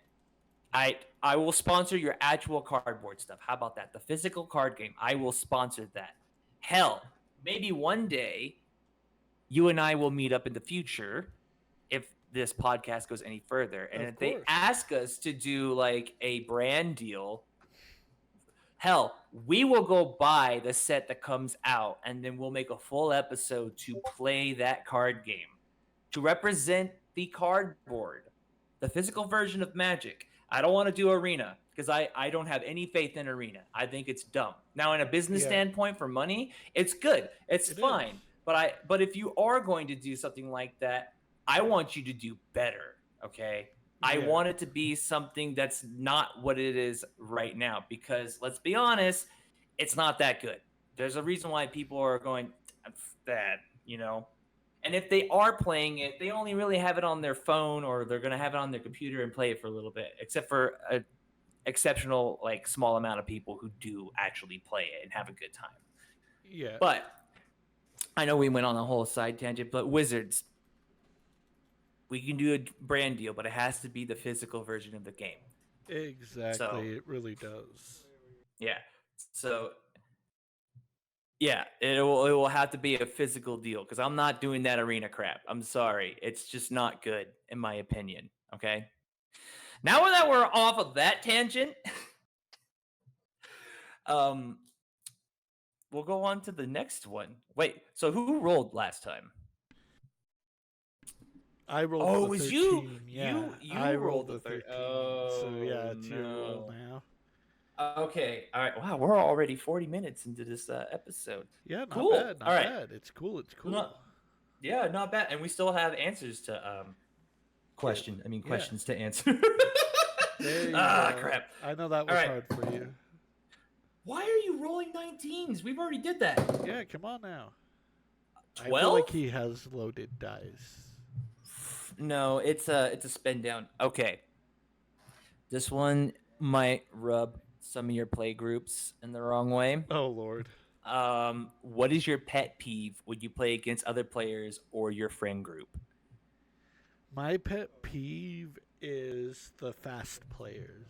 I will sponsor your actual cardboard stuff. How about that? The physical card game. I will sponsor that. Hell, maybe one day you and I will meet up in the future if this podcast goes any further. And if they ask us to do like a brand deal, hell, we will go buy the set that comes out and then we'll make a full episode to play that card game to represent the cardboard, the physical version of Magic. I don't want to do Arena because I don't have any faith in Arena. I think it's dumb. Now, in a business standpoint for money, it's good. It's fine. But if you are going to do something like that, I want you to do better, okay? I want it to be something that's not what it is right now because, let's be honest, it's not that good. There's a reason why people are going, that, And if they are playing it, they only really have it on their phone or they're going to have it on their computer and play it for a little bit, except for an exceptional, like, small amount of people who do actually play it and have a good time. Yeah. But I know we went on a whole side tangent, but Wizards, we can do a brand deal, but it has to be the physical version of the game. Exactly. So, it really does. Yeah. So, yeah, it will have to be a physical deal because I'm not doing that Arena crap. I'm sorry. It's just not good, in my opinion. Okay? Now that we're off of that tangent, we'll go on to the next one. Wait, so who rolled last time? I rolled the 13. Oh, it was you. Yeah, you rolled the 13. Oh, so yeah, it's your roll now. Okay. All right. Wow, we're already 40 minutes into this episode. Yeah, not cool. bad. Not bad. It's cool. It's cool. Not bad. And we still have answers to questions to answer. There you Ah, go. crap. I know that All was right. hard for you. Why are you rolling 19s? We've already did that. Yeah, come on now. I feel 12? like he has loaded dice. No, it's a spin down. Okay. This one might rub some of your play groups in the wrong way. Oh lord. What is your pet peeve when you play against other players or your friend group? My pet peeve is the fast players.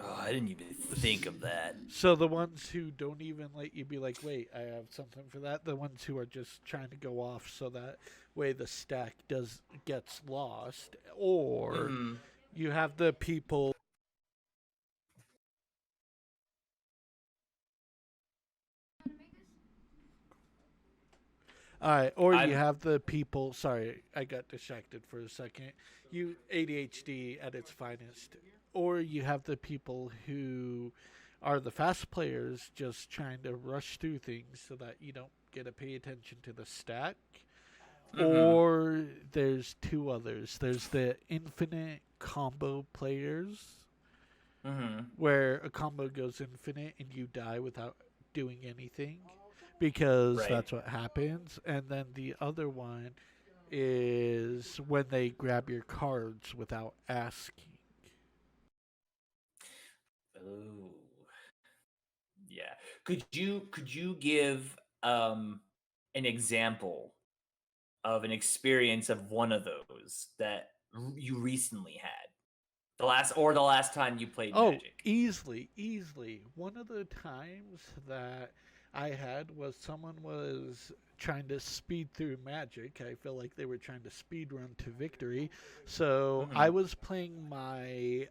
Oh, I didn't even think of that. So the ones who don't even let you be like, wait, I have something for that. The ones who are just trying to go off so that way the stack does gets lost, or Mm-hmm. you have the people. All right, or you I'm. have the people. Sorry, I got distracted for a second. You ADHD at its finest, or you have the people who are the fast players, just trying to rush through things so that you don't get to pay attention to the stack. Mm-hmm. Or there's two others. There's the infinite combo players, Mm-hmm. where a combo goes infinite and you die without doing anything because Right. that's what happens. And then the other one is when they grab your cards without asking. Oh. Yeah. Could you give an example of an experience of one of those that you recently had? The last time you played Oh, Magic. easily, easily. One of the times that I had was someone was trying to speed through Magic. I feel like they were trying to speed run to victory. So Mm-hmm. I was playing my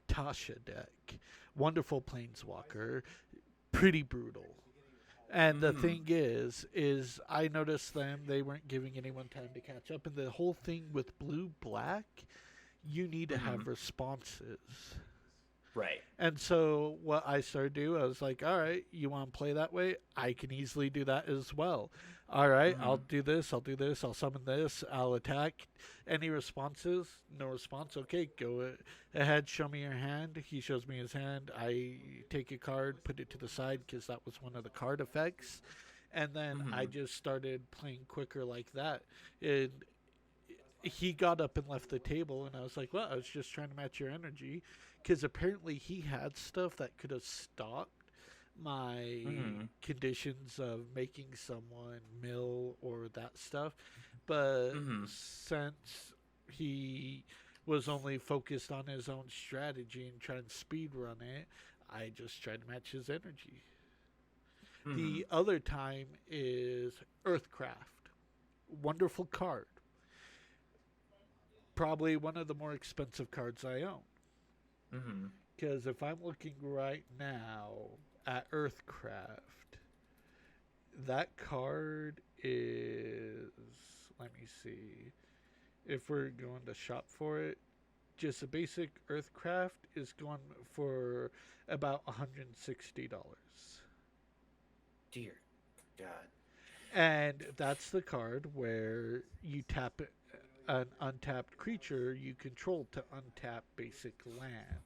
Tasha deck. Wonderful Planeswalker. Pretty brutal. And the Mm. thing is I noticed them, they weren't giving anyone time to catch up. And the whole thing with blue black, you need to Mm-hmm. have responses. Right. And so what I started to do, I was like, all right, you want to play that way? I can easily do that as well. All right, Mm-hmm. I'll do this, I'll do this, I'll summon this, I'll attack. Any responses? No response. Okay, go ahead, show me your hand. He shows me his hand. I take a card, put it to the side because that was one of the card effects. And then I Mm-hmm. just started playing quicker like that. And he got up and left the table, and I was like, well, I was just trying to match your energy, because apparently he had stuff that could have stopped my Mm-hmm. conditions of making someone mill or that stuff. But Mm-hmm. since he was only focused on his own strategy and trying to speed run it, I just tried to match his energy. Mm-hmm. The other time is Earthcraft. Wonderful card, probably one of the more expensive cards I own. Mm-hmm. Because if I'm looking right now at Earthcraft, that card is. Let me see. If we're going to shop for it, just a basic Earthcraft is going for about $160. Dear God. And that's the card where you tap an untapped creature you control to untap basic land.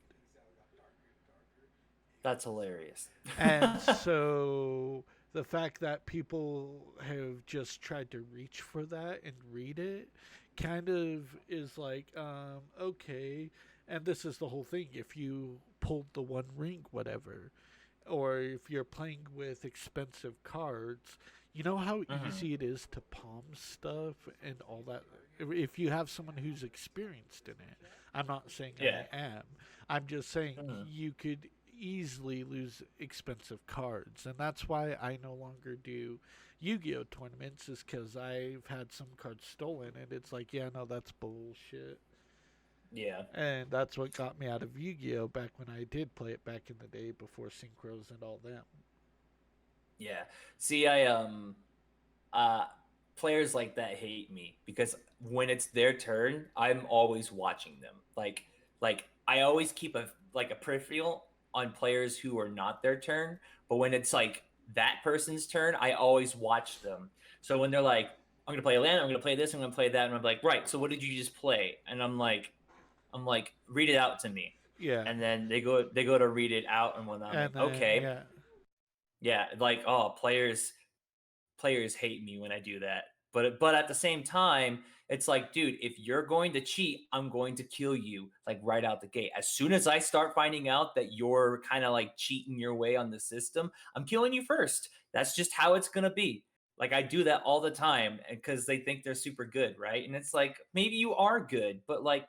That's hilarious. And so the fact that people have just tried to reach for that and read it kind of is like, okay. And this is the whole thing. If you pulled the one ring, whatever, or if you're playing with expensive cards, you know how Mm-hmm. easy it is to palm stuff and all that. If you have someone who's experienced in it, I'm not saying Yeah. I am. I'm just saying Mm-hmm. you could easily lose expensive cards, and that's why I no longer do Yu-Gi-Oh tournaments. Is because I've had some cards stolen, and it's like, yeah, no, that's bullshit. Yeah. And that's what got me out of Yu-Gi-Oh back when I did play it back in the day before synchros and all them. Yeah. See, uh players like that hate me because when it's their turn, I'm always watching them. Like I always keep a peripheral on players who are not their turn, but when it's like that person's turn, I always watch them. So when they're like, I'm gonna play a land, I'm gonna play this, I'm gonna play that, and I'm like, right, so what did you just play? And I'm like, I'm like, read it out to me. Yeah. And then they go to read it out and whatnot. I'm And like, then okay. yeah. Yeah, like, oh, players hate me when I do that. But at the same time, it's like, dude, if you're going to cheat, I'm going to kill you like right out the gate. As soon as I start finding out that you're kind of like cheating your way on the system, I'm killing you first. That's just how it's going to be. Like I do that all the time because they think they're super good, right? And it's like maybe you are good, but like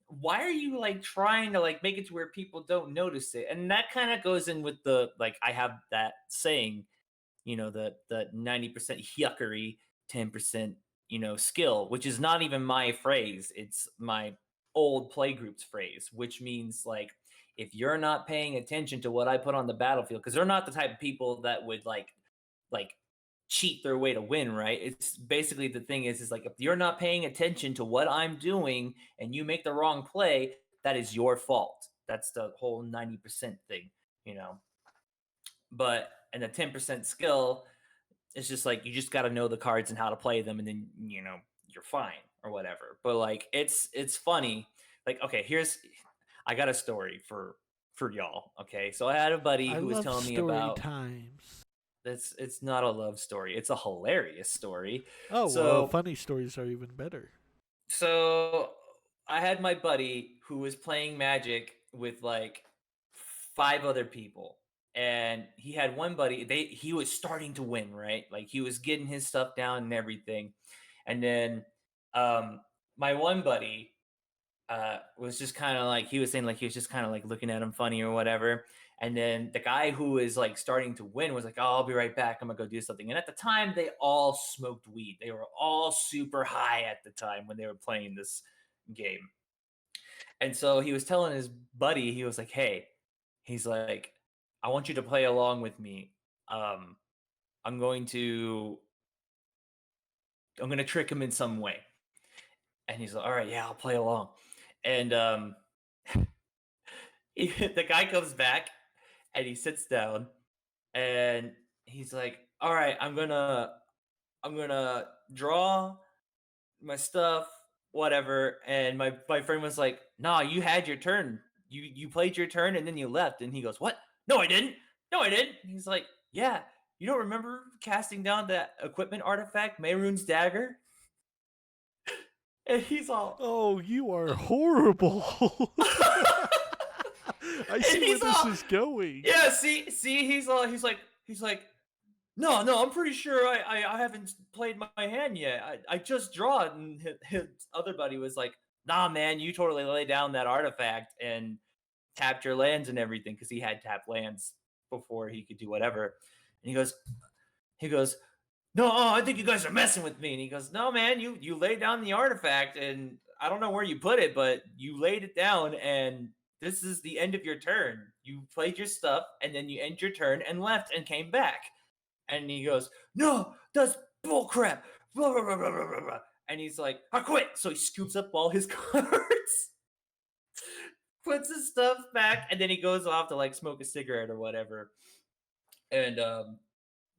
why are you like trying to like make it to where people don't notice it? And that kind of goes in with the like I have that saying, the 90% yuckery, 10%, skill, which is not even my phrase. It's my old playgroup's phrase, which means like if you're not paying attention to what I put on the battlefield, because they're not the type of people that would like cheat their way to win, right? It's basically the thing is like if you're not paying attention to what I'm doing and you make the wrong play, that is your fault. That's the whole 90% thing, you know. But and the 10% skill, it's just like you just got to know the cards and how to play them, and then you're fine or whatever. But like it's funny. Like okay, I got a story for y'all. Okay, so I had a buddy I who was love telling me story about times. this. It's not a love story. It's a hilarious story. Oh well, So funny stories are even better. so I had my buddy who was playing Magic with like five other people. And he had one buddy, he was starting to win, right? Like he was getting his stuff down and everything. And then um my one buddy was just kind of like he was saying like he was just kind of like looking at him funny or whatever. And then the guy who is like starting to win was like, "Oh, I'll be right back. I'm gonna go do something." And at the time, they all smoked weed. They were all super high at the time when they were playing this game. And so he was telling his buddy, he was like, "Hey," he's like, "I want you to play along with me. Um, I'm going to I'm gonna trick him in some way." And he's like, "All right, yeah, I'll play along." And the guy comes back and he sits down and he's like, "All right, I'm gonna draw my stuff, whatever." And my friend was like, "Nah, you had your turn. You played your turn and then you left." And he goes, "What? No, I didn't. No, I didn't." And he's like, "Yeah, you don't remember casting down that equipment artifact, Mehrunes dagger?" And he's all, Oh, you are horrible. I and see where he's this all, is going. yeah. See, he's like, no, no, I'm pretty sure I haven't played my hand yet. I just draw it. And his other buddy was like, "Nah, man, you totally laid down that artifact and tapped your lands and everything because he had tapped lands before he could do whatever." And he goes, "No, I think you guys are messing with me." And he goes, "No, man, you laid down the artifact and I don't know where you put it, but you laid it down and this is the end of your turn. You played your stuff and then you end your turn and left and came back." And he goes, "No, that's bullcrap." Blah, blah, blah, blah, blah, blah. And he's like, "I quit." So he scoops up all his cards, puts his stuff back, and then he goes off to like smoke a cigarette or whatever. And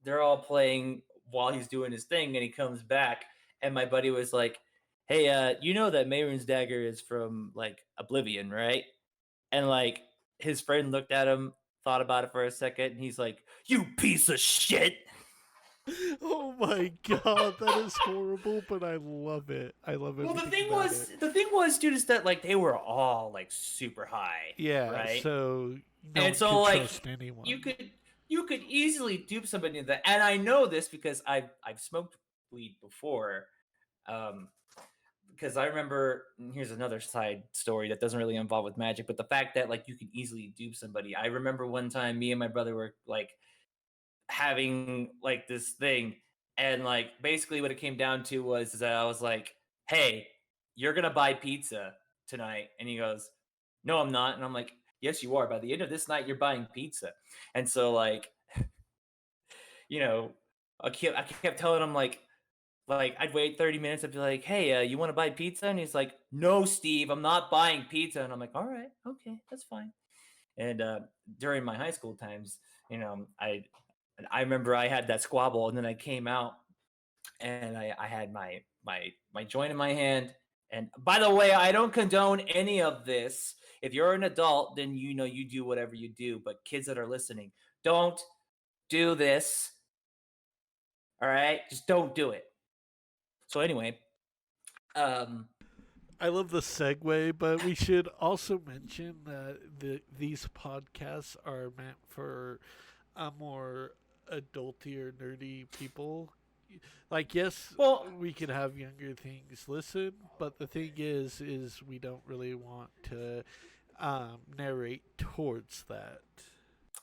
they're all playing while he's doing his thing, and he comes back, and my buddy was like, "Hey, you know that Mehrunes dagger is from like Oblivion, right?" And like his friend looked at him, thought about it for a second, and he's like, "You piece of shit." Oh my god, that is horrible, but I love it. I love Well, the everything thing about was, it. the thing was, dude, is that like they were all like super high, Yeah, right? so no And one so could like trust you anyone. could you could easily dupe somebody that, and I know this because I've smoked weed before. Um, because I remember here's another side story that doesn't really involve with magic, but the fact that like you can easily dupe somebody. I remember one time me and my brother were like having like this thing, and like basically what it came down to was that I was like, "Hey, you're gonna buy pizza tonight," and he goes, "No, I'm not," and I'm like, "Yes, you are. By the end of this night, you're buying pizza." And so like you know, I kept telling him like I'd wait 30 minutes. I'd be like, "Hey, you want to buy pizza?" And he's like, "No, Steve, I'm not buying pizza." And I'm like, "All right, okay, that's fine." And during my high school times, you know, I remember I had that squabble, and then I came out and I had my joint in my hand, And by the way, I don't condone any of this. If you're an adult, then you do whatever you do. But kids that are listening, don't do this. All right, just don't do it. So anyway, um, I love the segue, but we should also mention that these podcasts are meant for a more adulty or nerdy people. Like, yes, well, we could have younger things listen, but the thing is we don't really want to narrate towards that.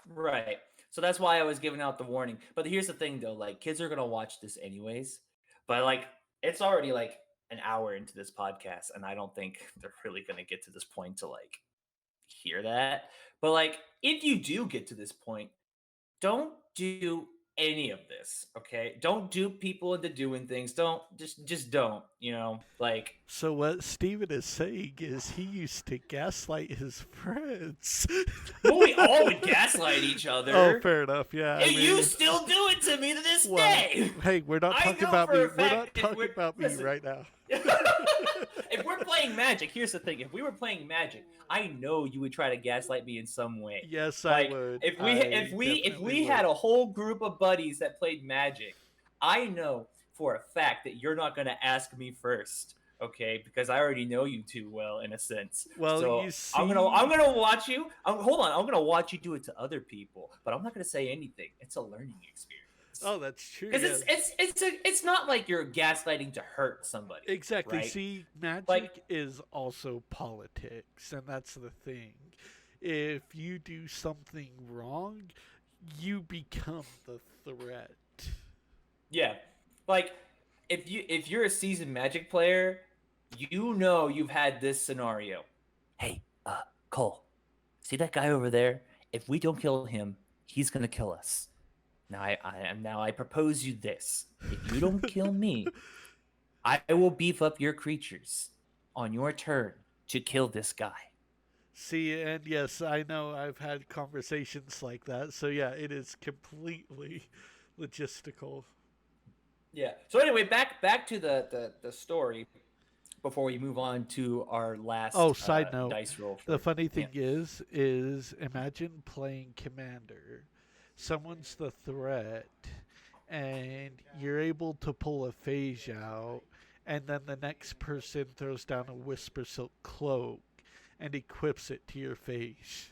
right. So that's why I was giving out the warning. But here's the thing, though: like, kids are gonna watch this anyways. But like, it's already like an hour into this podcast, and I don't think they're really gonna get to this point to like hear that. But like, if you do get to this point, don't do any of this, okay? Don't dupe people into doing things. Don't just don't, like So what Steven is saying is he used to gaslight his friends. well, we all would gaslight each Oh, other. fair enough. Yeah, I And you mean, still do it to me to this well, day. hey, we're not I talking know about for me. a We're not fact if talking we're about me listen. right now. If we're playing Magic, here's the thing: if we were playing Magic, I know you would try to gaslight me in some way. Yes, I Like would. if we if I we if definitely we would. had a whole group of buddies that played Magic, I know for a fact that you're not going to ask me first, okay? Because I already know you too well in a sense. Well, So you I'm see, gonna watch you. Hold on, I'm gonna watch you do it to other people, but I'm not gonna say anything. It's a learning experience. oh, that's true. Because Yes, it's not like you're gaslighting to hurt somebody, exactly. right? See, Like magic is also politics, and that's the thing. If you do something wrong, you become the threat. yeah, like if you're a seasoned Magic player, you know you've had this scenario. Hey, Cole, see that guy over there? If we don't kill him, he's gonna kill us. Now I propose you this: if you don't kill me, I will beef up your creatures on your turn to kill this guy. See, and yes, I know I've had conversations like that. So yeah, it is completely logistical. Yeah. So anyway, back to the story before we move on to our Oh, last side note. dice roll The for funny yeah. thing is imagine playing Commander. Someone's the threat, and you're able to pull a phase out, and then the next person throws down a Whisper Silk cloak and equips it to your face.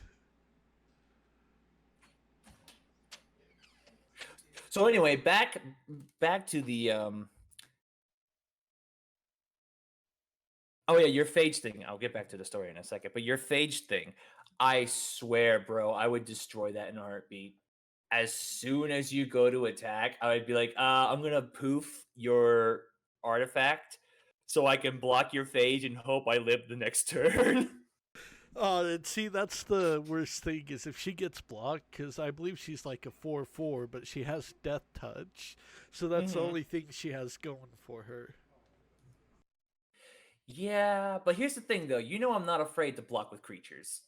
So anyway, back to the oh yeah, your phage thing. I'll get back to the story in a second. But your phage thing, I swear, bro, I would destroy that in a heartbeat. As soon as you go to attack, I would be like, I'm gonna poof your artifact so I can block your phage and hope I live the next turn. Oh, and see, that's the worst thing is if she gets blocked, because I believe she's like a 4/4, but she has Death Touch, so that's the hmm only thing she has going for her. Yeah, but here's the thing though. I'm not afraid to block with creatures.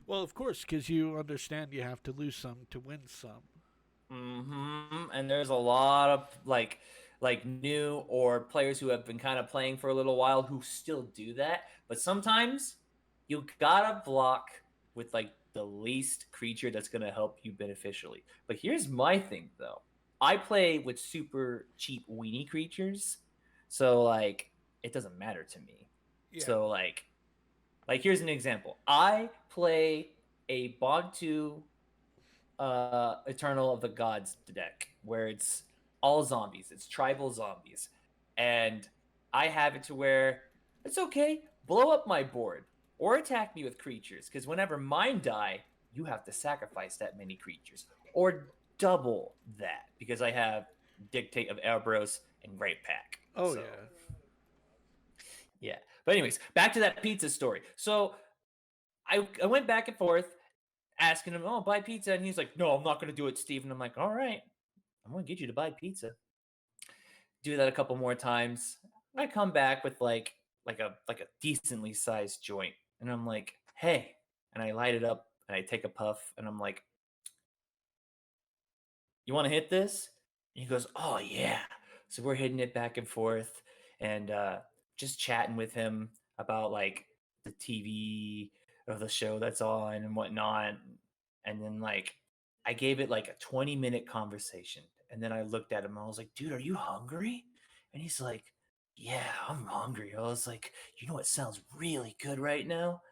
Well, of course, because you understand you have to lose some to win some. And there's a lot of like new or players who have been kind of playing for a little while who still do that. But sometimes you gotta block with like the least creature that's gonna help you beneficially. But here's my thing though. I play with super cheap weenie creatures, so like it doesn't matter to me. Yeah. So like here's an example. I play a Bog 2 Eternal of the Gods deck where it's all zombies. It's tribal zombies. And I have it to where it's okay, blow up my board or attack me with creatures because whenever mine die, you have to sacrifice that many creatures or double that because I have Dictate of Erebros and Great Pack. Oh, So, yeah. yeah. But anyways, back to that pizza story. So, I went back and forth asking him, "Oh, buy pizza," and he's like, "No, I'm not going to do it, Steve." And I'm like, "All right, I'm going to get you to buy pizza." Do that a couple more times. I come back with like a decently sized joint, and I'm like, "Hey," and I light it up and I take a puff, and I'm like, "You want to hit this?" And he goes, "Oh yeah." So we're hitting it back and forth, and just chatting with him about like the TV of the show that's on and whatnot. And then like I gave it like a 20-minute conversation. And then I looked at him and I was like, dude, are you hungry? And he's like, yeah, I'm hungry. I was like, you know what sounds really good right now?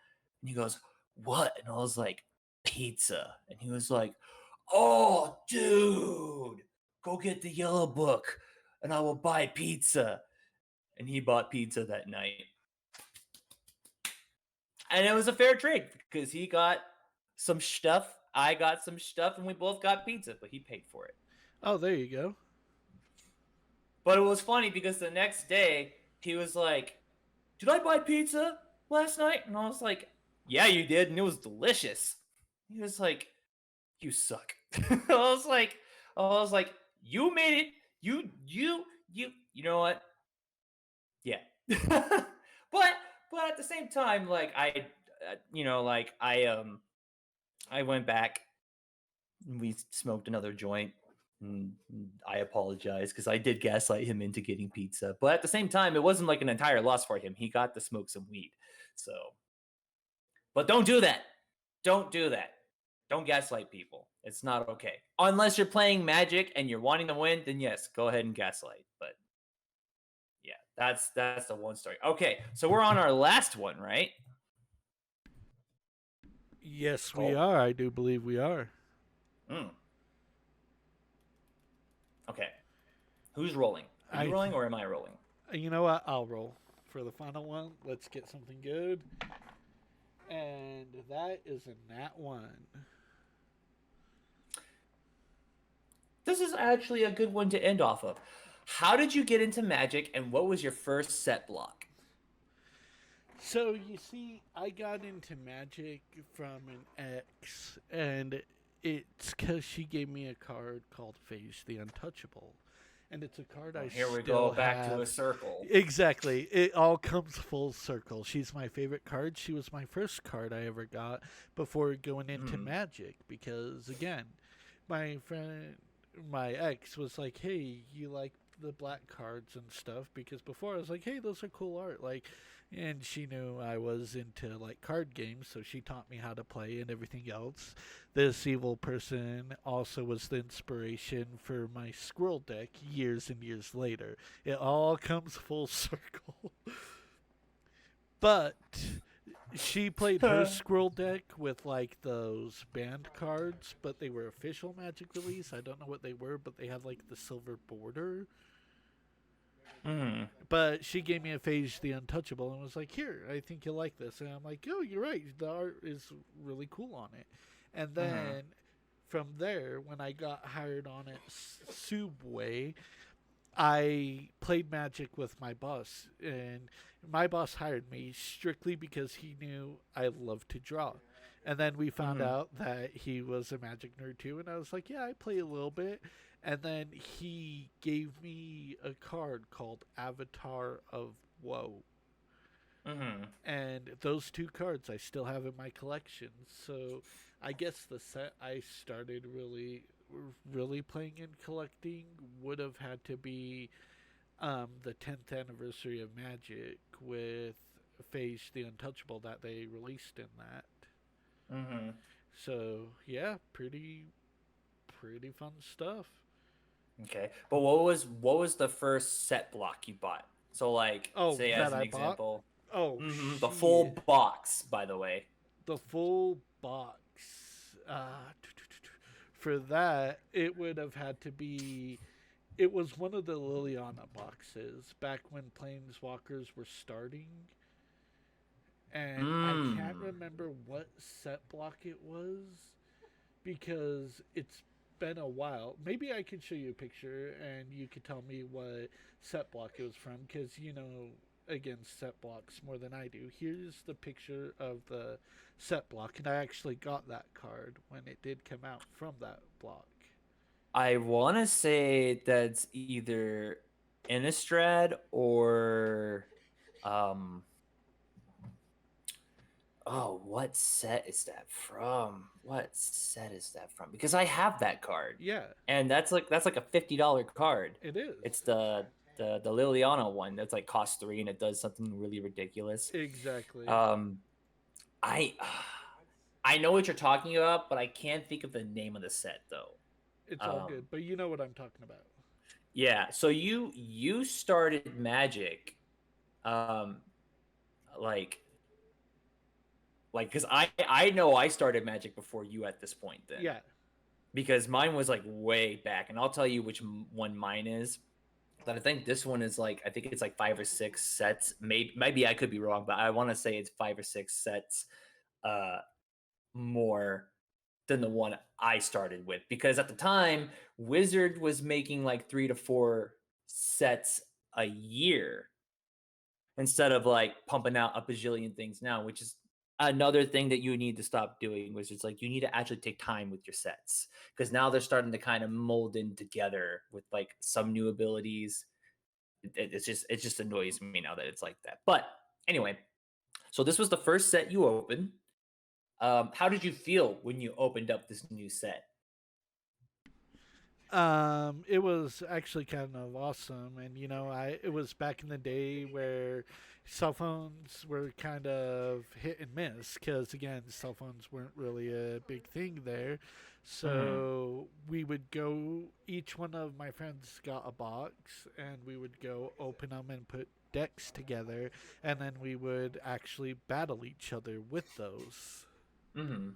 And he goes, what? And I was like, pizza. And he was like, oh, dude, go get the yellow book and I will buy pizza. And he bought pizza that night. And it was a fair trade because he got some stuff, I got some stuff, and we both got pizza, but he paid for it. Oh, there you go. But it was funny because the next day he was like, did I buy pizza last night? And I was like, yeah, you did, and it was delicious. He was like, you suck. I was like, you made it. You know what? Yeah. But at the same time, like I went back and we smoked another joint. And I apologize because I did gaslight him into getting pizza, but at the same time, it wasn't like an entire loss for him. He got to smoke some weed. So, but don't do that. Don't do that. Don't gaslight people. It's not okay. Unless you're playing Magic and you're wanting to win, then yes, go ahead and gaslight. But yeah, that's the one story. Okay, so we're on our last one, right? Yes, we Cool. are. I do believe we are. Mm. Okay. Who's rolling? Are you I, rolling or am I rolling? you know what? I'll roll for the final one. Let's get something good. And that is a nat 1. This is actually a good one to end off of. How did you get into Magic and what was your first set block? So you see, I got into Magic from an ex, and it's because she gave me a card called Phage the Untouchable, and it's a card I Here we still go back to have. a circle. Exactly, it all comes full circle. She's my favorite card. She was my first card I ever got before going into Mm. Magic because again, my friend, my ex was like, "Hey, you like the black cards and stuff?" Because before I was like, "Hey, those are cool art," like, and she knew I was into like card games, so she taught me how to play and everything else. This evil person also was the inspiration for my squirrel deck years and years later. It all comes full circle. But she played her squirrel deck with like those banned cards, but they were official Magic release. I don't know what they were, but they had like the silver border. Mm. But she gave me a Phage the Untouchable and was like, "Here, I think you'll like this." And I'm like, "Oh, you're right. The art is really cool on it." And Mm. then from there, when I got hired on at Subway, I played Magic with my boss, and my boss hired me strictly because he knew I loved to draw. And then we found Mm. out that he was a Magic nerd too, and I was like, "Yeah, I play a little bit." And then he gave me a card called Avatar of Woe. Mm. And those two cards I still have in my collection. So I guess the set I started really playing and collecting would have had to be the 10th anniversary of Magic with Phage the Untouchable that they released in that. Mm. So yeah, pretty fun stuff. Okay. But what was the first set block you bought? So like Oh, say as that an I bought. example, Oh the full shit, box, by the way. the full box. For that, it would have had to be. It was one of the Liliana boxes back when Planeswalkers were starting, and I can't Mm. remember what set block it was because it's been a while. Maybe I could show you a picture and you could tell me what set block it was from because you know again set blocks more than I do. Here's the picture of the set block, and I actually got that card when it did come out from that block. I want to say that's either Innistrad or um oh, what set is that from? What set is that from? Because I have that card. Yeah, And that's like a $50 card. it is. It's the the Liliana one that's like cost 3 and it does something really ridiculous. Exactly. Um, I I know what you're talking about, but I can't think of the name of the set though. It's all Um, good, but you know what I'm talking about. yeah. So you started Magic, um, like because I know I started Magic before you at this point then Yeah. because mine was like way back, and I'll tell you which one mine is. But I think this one is like I think it's like 5 or 6 sets. Maybe I could be wrong, but I want to say it's 5 or 6 sets uh more than the one I started with because at the time Wizard was making like 3 to 4 sets a year instead of like pumping out a bajillion things now, which is another thing that you need to stop doing, which is like you need to actually take time with your sets because now they're starting to kind of mold in together with like some new abilities. It just annoys me now that it's like that. But anyway, so this was the first set you opened. How did you feel when you opened up this new set? It was actually kind of awesome, and it was back in the day where cell phones were kind of hit and miss because again, cell phones weren't really a big thing there. Hmm. So we would go. Each one of my friends got a box, and we would go open them and put decks together, and then we would actually battle each other with those. Hmm.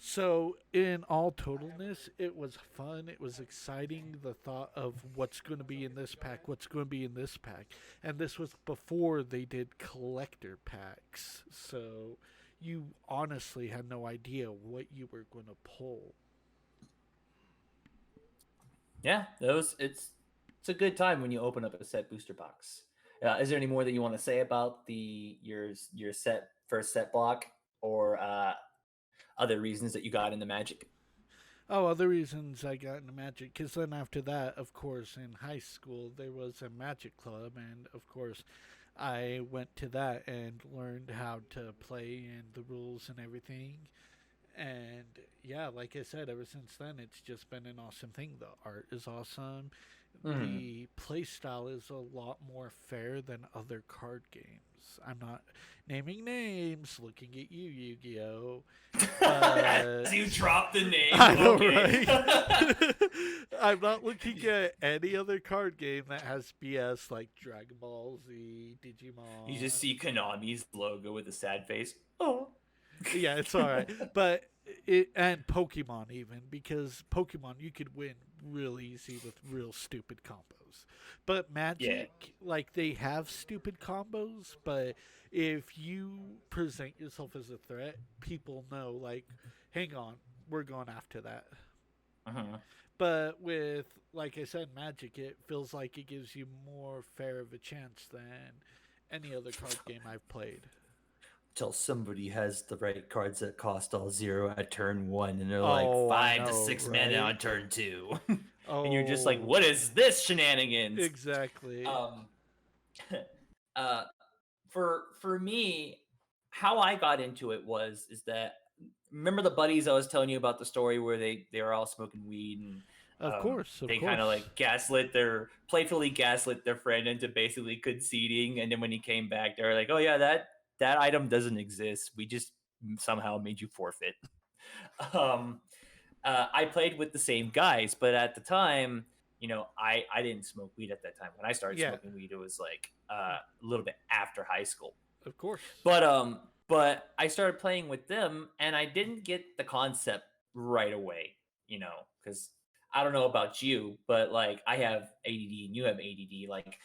So, in all totalness, it was fun. It was exciting. The thought of what's going to be in this pack, what's going to be in this pack. And this was before they did collector packs. So, you honestly had no idea what you were going to pull. Yeah, those it's a good time when you open up a set booster box. Is there any more that you want to say about your set first set block or other reasons that you got into Magic? Oh, other reasons I got into Magic, because then after that, of course, in high school, there was a Magic Club, and of course, I went to that and learned how to play and the rules and everything. And yeah, like I said, ever since then, it's just been an awesome thing. The art is awesome. Hmm. The play style is a lot more fair than other card games. I'm not naming names, looking at you, Yu Gi Oh! As But you drop the name, I know, okay. right? I'm not looking at any other card game that has BS like Dragon Ball Z, You just Digimon. see Konami's logo with a sad face. Oh. Yeah, it's all right. But it and Pokemon even because Pokemon you could win real easy with real stupid combos. But Yeah. Magic, like they have stupid combos, but if you present yourself as a threat, people know like, hang on, we're going after that. Uh-huh. But with like I said, Magic, it feels like it gives you more fair of a chance than any other card game I've played. Till somebody has the right cards that cost all 0 at turn 1 and they're like Oh, I 5 to know, 6 mana right? on turn 2. And you're just like, what Oh, is this shenanigans? exactly. Um uh for me, how I got into it was is that remember the buddies I was telling you about the story where they were all smoking weed and Of course, of they kind of course. like playfully gaslit their friend into basically conceding, and then when he came back, they were like, "Oh yeah, that item doesn't exist. We just somehow made you forfeit." um, I played with the same guys, but at the time, I didn't smoke weed at that time. When I started Yeah, smoking weed, it was like a little bit after high school. of course. But I started playing with them, and I didn't get the concept right away. Because I don't know about you, but like I have ADD and you have ADD. Like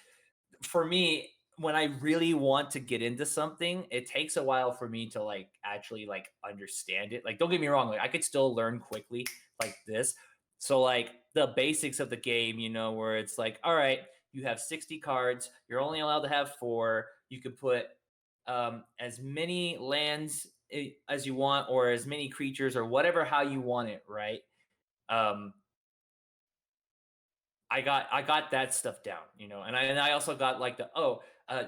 for me, when I really want to get into something, it takes a while for me to like actually like understand it. Like don't get me wrong, like I could still learn quickly like this. So like the basics of the game, where it's like, all right, you have 60 cards, you're only allowed to have 4. You can put as many lands as you want or as many creatures or whatever how you want it, right? Um I got that stuff down, and I also got like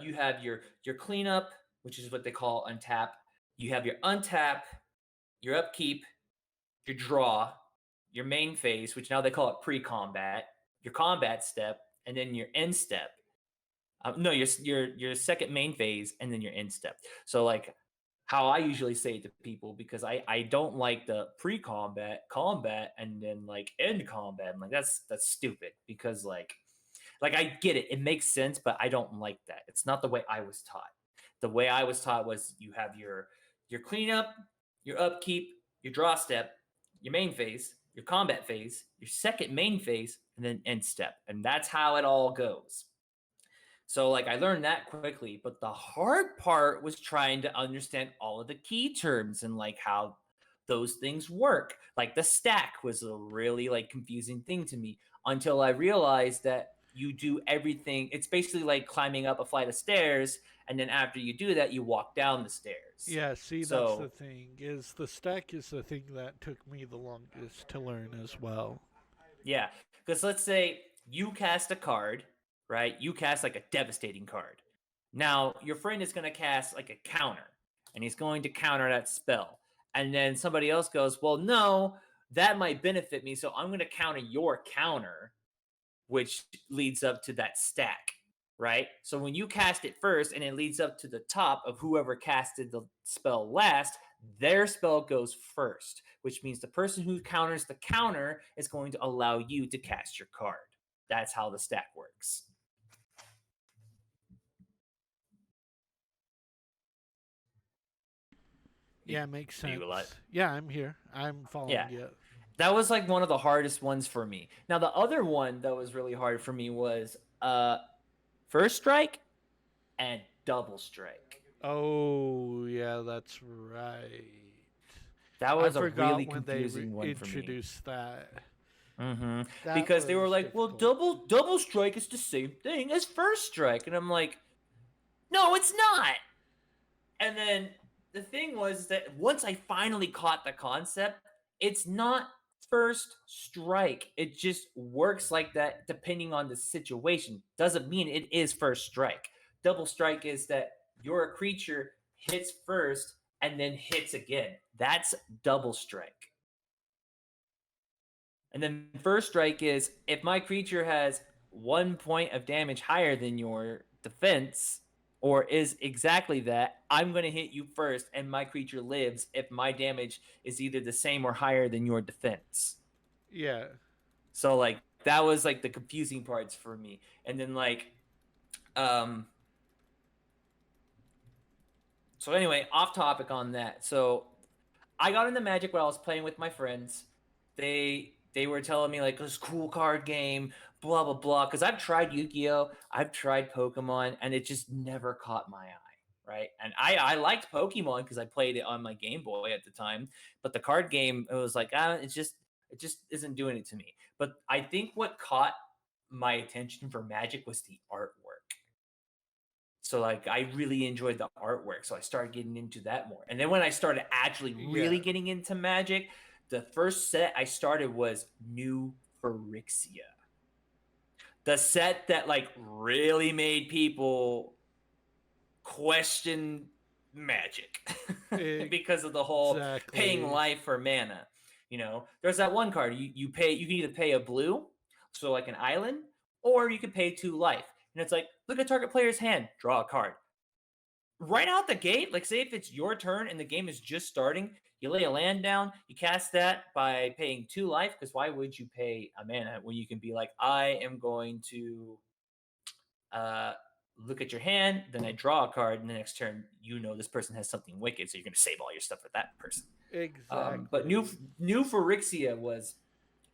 you have your cleanup, which is what they call untap. You have your untap, your upkeep, your draw, your main phase, which now they call it pre-combat, your combat step, and then your end step. No, your second main phase, and then your end step. So like how I usually say it to people, because I don't like the pre-combat, combat, and then like end combat. I'm like, that's stupid, because like I get it, it makes sense, but I don't like that. It's not the way I was taught. The way I was taught was you have your cleanup, your upkeep, your draw step, your main phase, your combat phase, your second main phase, and then end step, and that's how it all goes. So like I learned that quickly, but the hard part was trying to understand all of the key terms and like how those things work. Like the stack was a really like confusing thing to me, until I realized that you do everything. It's basically like climbing up a flight of stairs, and then after you do that, you walk down the stairs. Yeah, see, that's the So thing. Is the stack is the thing that took me the longest to learn as well. yeah, because let's say you cast a card, right? You cast like a devastating card. Now, your friend is going to cast like a counter, and he's going to counter that spell. And then somebody else goes, well, no, that might benefit me. So I'm going to counter your counter, which leads up to that stack, right? So when you cast it first and it leads up to the top of whoever casted the spell last, their spell goes first, which means the person who counters the counter is going to allow you to cast your card. That's how the stack works. You, Yeah, makes are you alive? sense. Yeah, I'm here. I'm Yeah. following you. That was like one of the hardest ones for me. Now the other one that was really hard for me was first strike and double strike. Oh, yeah, that's right. That I was a forgot really when they confusing one for me. introduced that. Mm-hmm. That Because they were was like, "Well, difficult. double strike is the same thing as first strike," and I'm like, "No, it's not." And then the thing was that once I finally caught the concept, it's not first strike. It just works like that depending on the situation. Doesn't mean it is first strike. Double strike is that your creature hits first and then hits again. That's double strike. And then first strike is if my creature has 1 point of damage higher than your defense, or is exactly that, I'm going to hit you first, and my creature lives if my damage is either the same or higher than your defense. Yeah. So like that was like the confusing parts for me. And then like um so anyway, off topic on that. So I got into Magic when I was playing with my friends. They were telling me like this cool card game, blah blah blah. Because I've tried Yu-Gi-Oh, I've tried Pokemon, and it just never caught my eye, right? And I liked Pokemon because I played it on my Game Boy at the time, but the card game, it was like it just isn't doing it to me. But I think what caught my attention for Magic was the artwork. So like I really enjoyed the artwork, so I started getting into that more. And then when I started actually Yeah. really getting into Magic, the first set I started was New Phyrexia. The set that like really made people question Magic because of the whole paying Exactly. life for mana. You know, there's that one card you pay. You can either pay a blue, so like an island, or you can pay 2 life. And it's like, look at target player's hand, draw a card right out the gate. Like, say if it's your turn and the game is just starting, you lay a land down, you cast that by paying 2 life. Because why would you pay a mana when you can be like, I am going to uh, look at your hand, then I draw a card, and the next turn, you know this person has something wicked, so you're going to save all your stuff with that person. But Exactly. New Phyrexia was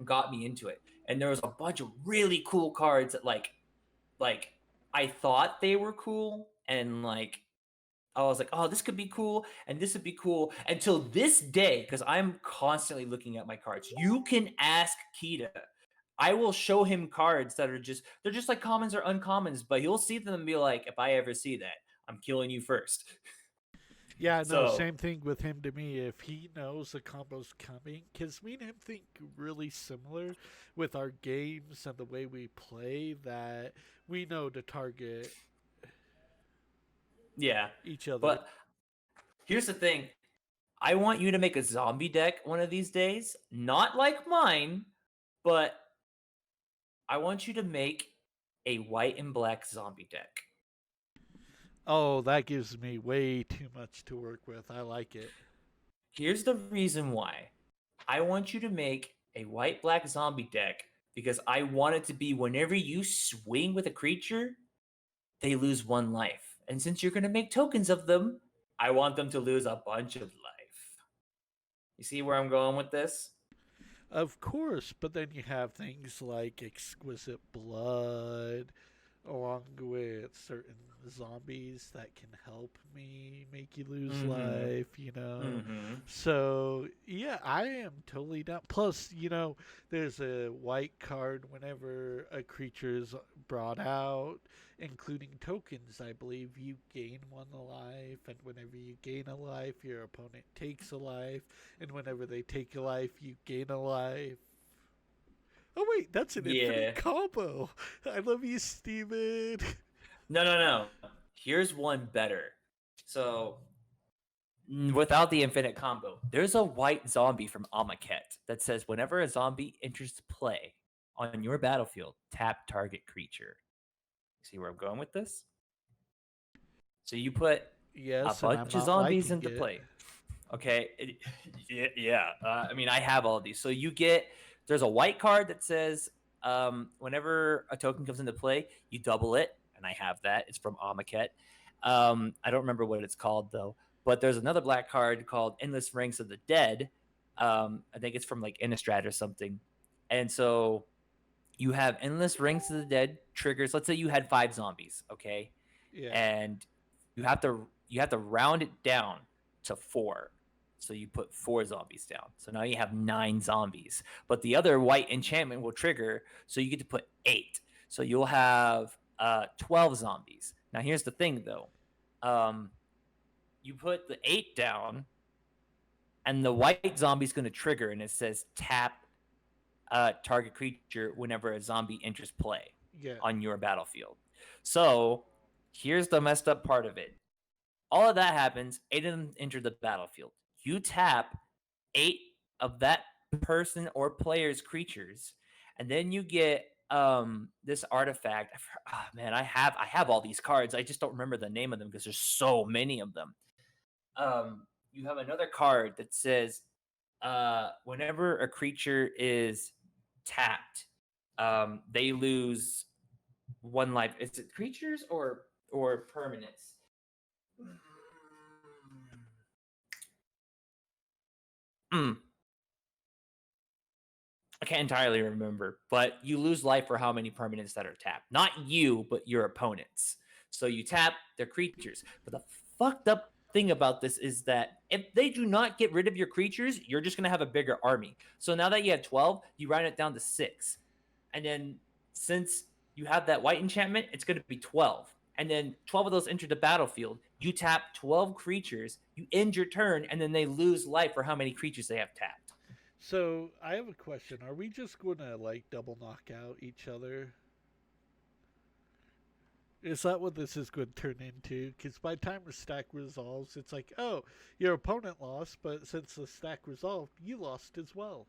got me into it, and there was a bunch of really cool cards that like I thought they were cool, and like I was like, oh, this could be cool, and this would be cool until this day, because I'm constantly looking at my cards. You can ask Kita. I will show him cards that are they're just like commons or uncommons, but he'll see them and be like, if I ever see that, I'm killing you first. Yeah, no, So same thing with him to me. If he knows the combo's coming, because me and him think really similar with our games and the way we play that we know to target yeah. each other. But here's the thing. I want you to make a zombie deck one of these days. Not like mine, but I want you to make a white and black zombie deck. Oh, that gives me way too much to work with. I like it. Here's the reason why. I want you to make a white black zombie deck because I want it to be whenever you swing with a creature, they lose one life. And since you're going to make tokens of them, I want them to lose a bunch of life. You see where I'm going with this? Of course, but then you have things like exquisite blood, along with certain zombies that can help me make you lose Mm-hmm. life, you know. Mm-hmm. So, yeah, I am totally down. Plus, you know, there's a white card whenever a creature is brought out, including tokens. I believe you gain one life, and whenever you gain a life, your opponent takes a life, and whenever they take a life, you gain a life. Oh wait, that's an infinite Yeah. combo. I love you, Steven. No, no, no. Here's one better. So, without the infinite combo, there's a white zombie from Amaket that says whenever a zombie enters play on your battlefield, tap target creature. See where I'm going with this? So you put a Yes, and I'm bunch of not zombies liking into it. play. Okay. Yeah. Yeah. I mean, I have all these. So you get there's a white card that says whenever a token comes into play, you double it, and I have that. It's from Amaket. I don't remember what it's called though. But there's another black card called Endless Ranks of the Dead. I think it's from like Innistrad or something. And so you have Endless Ranks of the Dead triggers. Let's say you had 5 zombies, okay, Yeah. and you have to round it down to 4. So you put 4 zombies down. So now you have 9 zombies. But the other white enchantment will trigger, so you get to put 8. So you'll have 12 zombies. Now here's the thing, though. Um, you put the 8 down, and the white zombie's going to trigger, and it says tap target creature whenever a zombie enters play Yeah. on your battlefield. So here's the messed up part of it. All of that happens. 8 of them enter the battlefield. You tap 8 of that person or player's creatures, and then you get this artifact. Oh, man, I have all these cards. I just don't remember the name of them because there's so many of them. You have another card that says whenever a creature is tapped, they lose one life. Is it creatures or permanents? Mm, I can't entirely remember, but you lose life for how many permanents that are tapped. Not you, but your opponents. So you tap their creatures. But the fucked up thing about this is that if they do not get rid of your creatures, you're just going to have a bigger army. So now that you have 12, you round it down to 6. And then since you have that white enchantment, it's going to be 12. And then 12 of those enter the battlefield. You tap 12 creatures, you end your turn, and then they lose life for how many creatures they have tapped. So I have a question. Are we just gonna like double knock out each other? Is that what this is going to turn into? Because by the time the stack resolves, it's like, oh, your opponent lost, but since the stack resolved, you lost as well.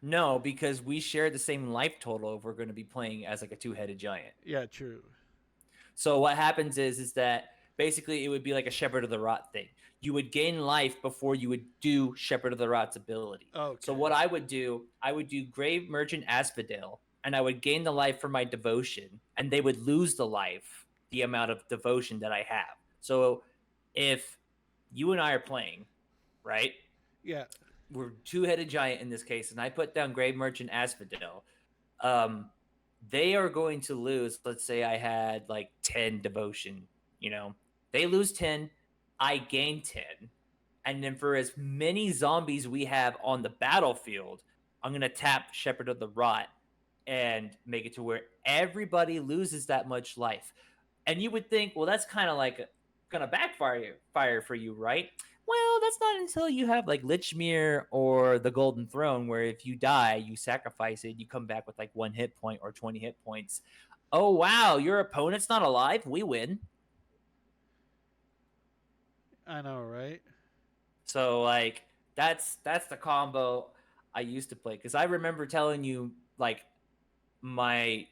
No, because we share the same life total if we're going to be playing as like a two-headed giant. Yeah, true. So what happens is that basically it would be like a Shepherd of the Rot thing. You would gain life before you would do Shepherd of the Rot's ability. So Okay. what I would do Grave Merchant Asphodel, and I would gain the life for my devotion, and they would lose the life, the amount of devotion that I have. So if you and I are playing, right? Yeah. We're two-headed giant in this case, and I put down Grave Merchant Asphodel. Um, they are going to lose. Let's say I had like 10 devotion, they lose 10, I gain 10. And then for as many zombies we have on the battlefield, I'm going to tap Shepherd of the Rot and make it to where everybody loses that much life. And you would think, well, that's kind of like gonna fire for you, right? Well, that's not until you have like Lichmere or the Golden Throne, where if you die, you sacrifice it, you come back with like 1 hit point or 20 hit points. Oh wow, your opponent's not alive. We win. I know, right? So like that's the combo I used to play because I remember telling you like my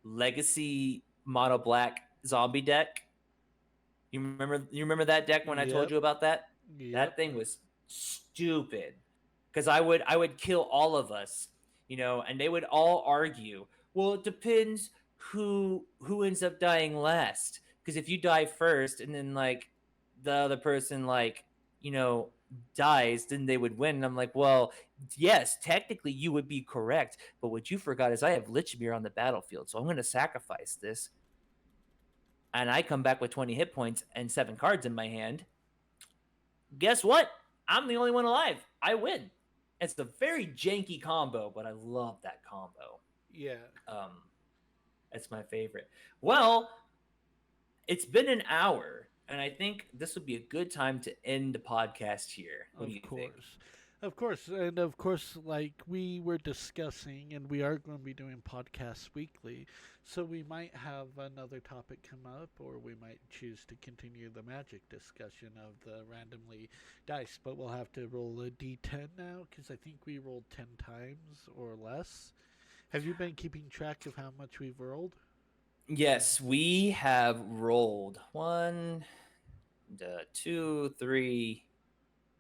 Legacy Mono Black zombie deck. You remember that deck when I told Yep. you about that? Yep. That thing was stupid. Because I would kill all of us, and they would all argue. Well, it depends who ends up dying last. Because if you die first and then like the other person you know dies, then they would win. And I'm like, well, yes, technically you would be correct, but what you forgot is I have Lichmere on the battlefield, so I'm going to sacrifice this, and I come back with 20 hit points and 7 cards in my hand. Guess what? I'm the only one alive. I win. It's a very janky combo, but I love that combo. Yeah. Um, it's my favorite. Well, it's been an hour, and I think this would be a good time to end the podcast here. What do Of you think? course. Of course. And of course, like we were discussing, and we are going to be doing podcasts weekly, so we might have another topic come up, or we might choose to continue the magic discussion of the randomly dice. But we'll have to roll a d10 now, because I think we rolled 10 times or less. Have you been keeping track of how much we've rolled? Yes, we have rolled one, two, three,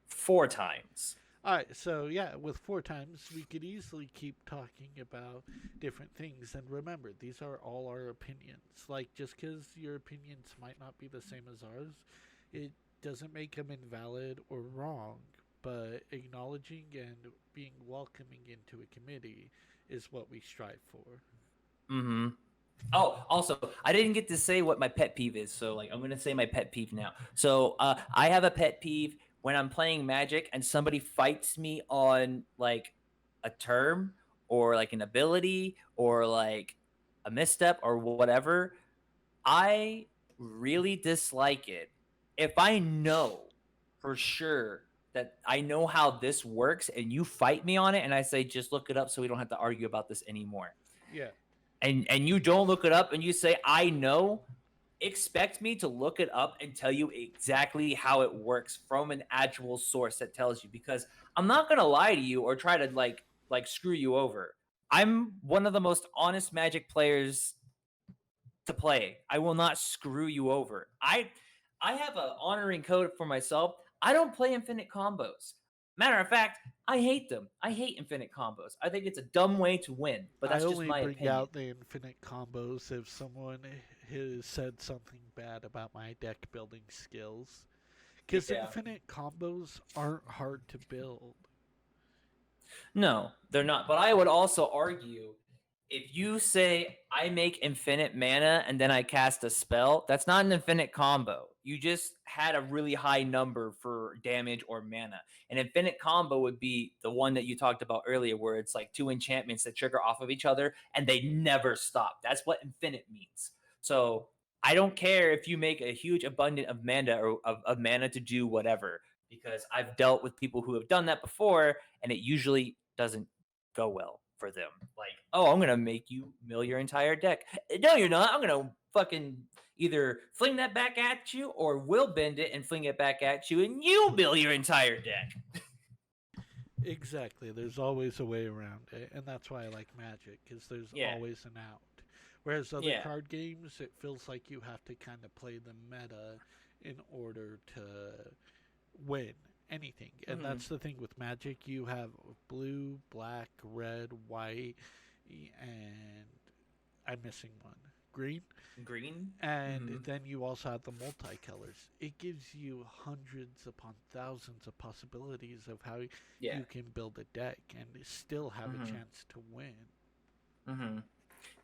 4 times. All right, so yeah, with 4 times, we could easily keep talking about different things. And remember, these are all our opinions. Like, just because your opinions might not be the same as ours, it doesn't make them invalid or wrong. But acknowledging and being welcoming into a committee is what we strive for. Mm-hmm. Oh, also, I didn't get to say what my pet peeve is, so I'm gonna say my pet peeve now. So, I have a pet peeve when I'm playing Magic and somebody fights me on a term or like an ability or like a misstep or whatever. I really dislike it. If I know for sure that I know how this works and you fight me on it and I say just look it up so we don't have to argue about this anymore, Yeah, and you don't look it up and you say I know, expect me to look it up and tell you exactly how it works from an actual source that tells you, because I'm not going to lie to you or try to screw you over. I'm one of the most honest Magic players to play. I will not screw you over. I have a honoring code for myself. I don't play infinite combos. Matter of fact, I hate them. I hate infinite combos. I think it's a dumb way to win, but I that's just only my bring opinion. out the infinite combos if someone has said something bad about my deck building skills. Because Yeah. infinite combos aren't hard to build. No, they're not. But I would also argue, if you say I make infinite mana and then I cast a spell, that's not an infinite combo. You just had a really high number for damage or mana. An infinite combo would be the one that you talked about earlier, where it's like 2 enchantments that trigger off of each other and they never stop. That's what infinite means. So I don't care if you make a huge abundance of mana or of mana to do whatever, because I've dealt with people who have done that before and it usually doesn't go well for them. Like, oh, I'm gonna make you mill your entire deck. No, you're not. I'm gonna fucking either fling that back at you or will bend it and fling it back at you, and you mill your entire deck. Exactly. There's always a way around it, and that's why I like Magic, because there's Yeah, always an out. Whereas other yeah. card games, it feels like you have to kind of play the meta in order to win anything. And Mm-hmm. that's the thing with Magic. You have blue, black, red, white, and I'm missing one. Green. Green. And Mm-hmm. then you also have the multicolors. It gives you hundreds upon thousands of possibilities of how Yeah. you can build a deck and still have a Mm-hmm. chance to win. Mm-hmm.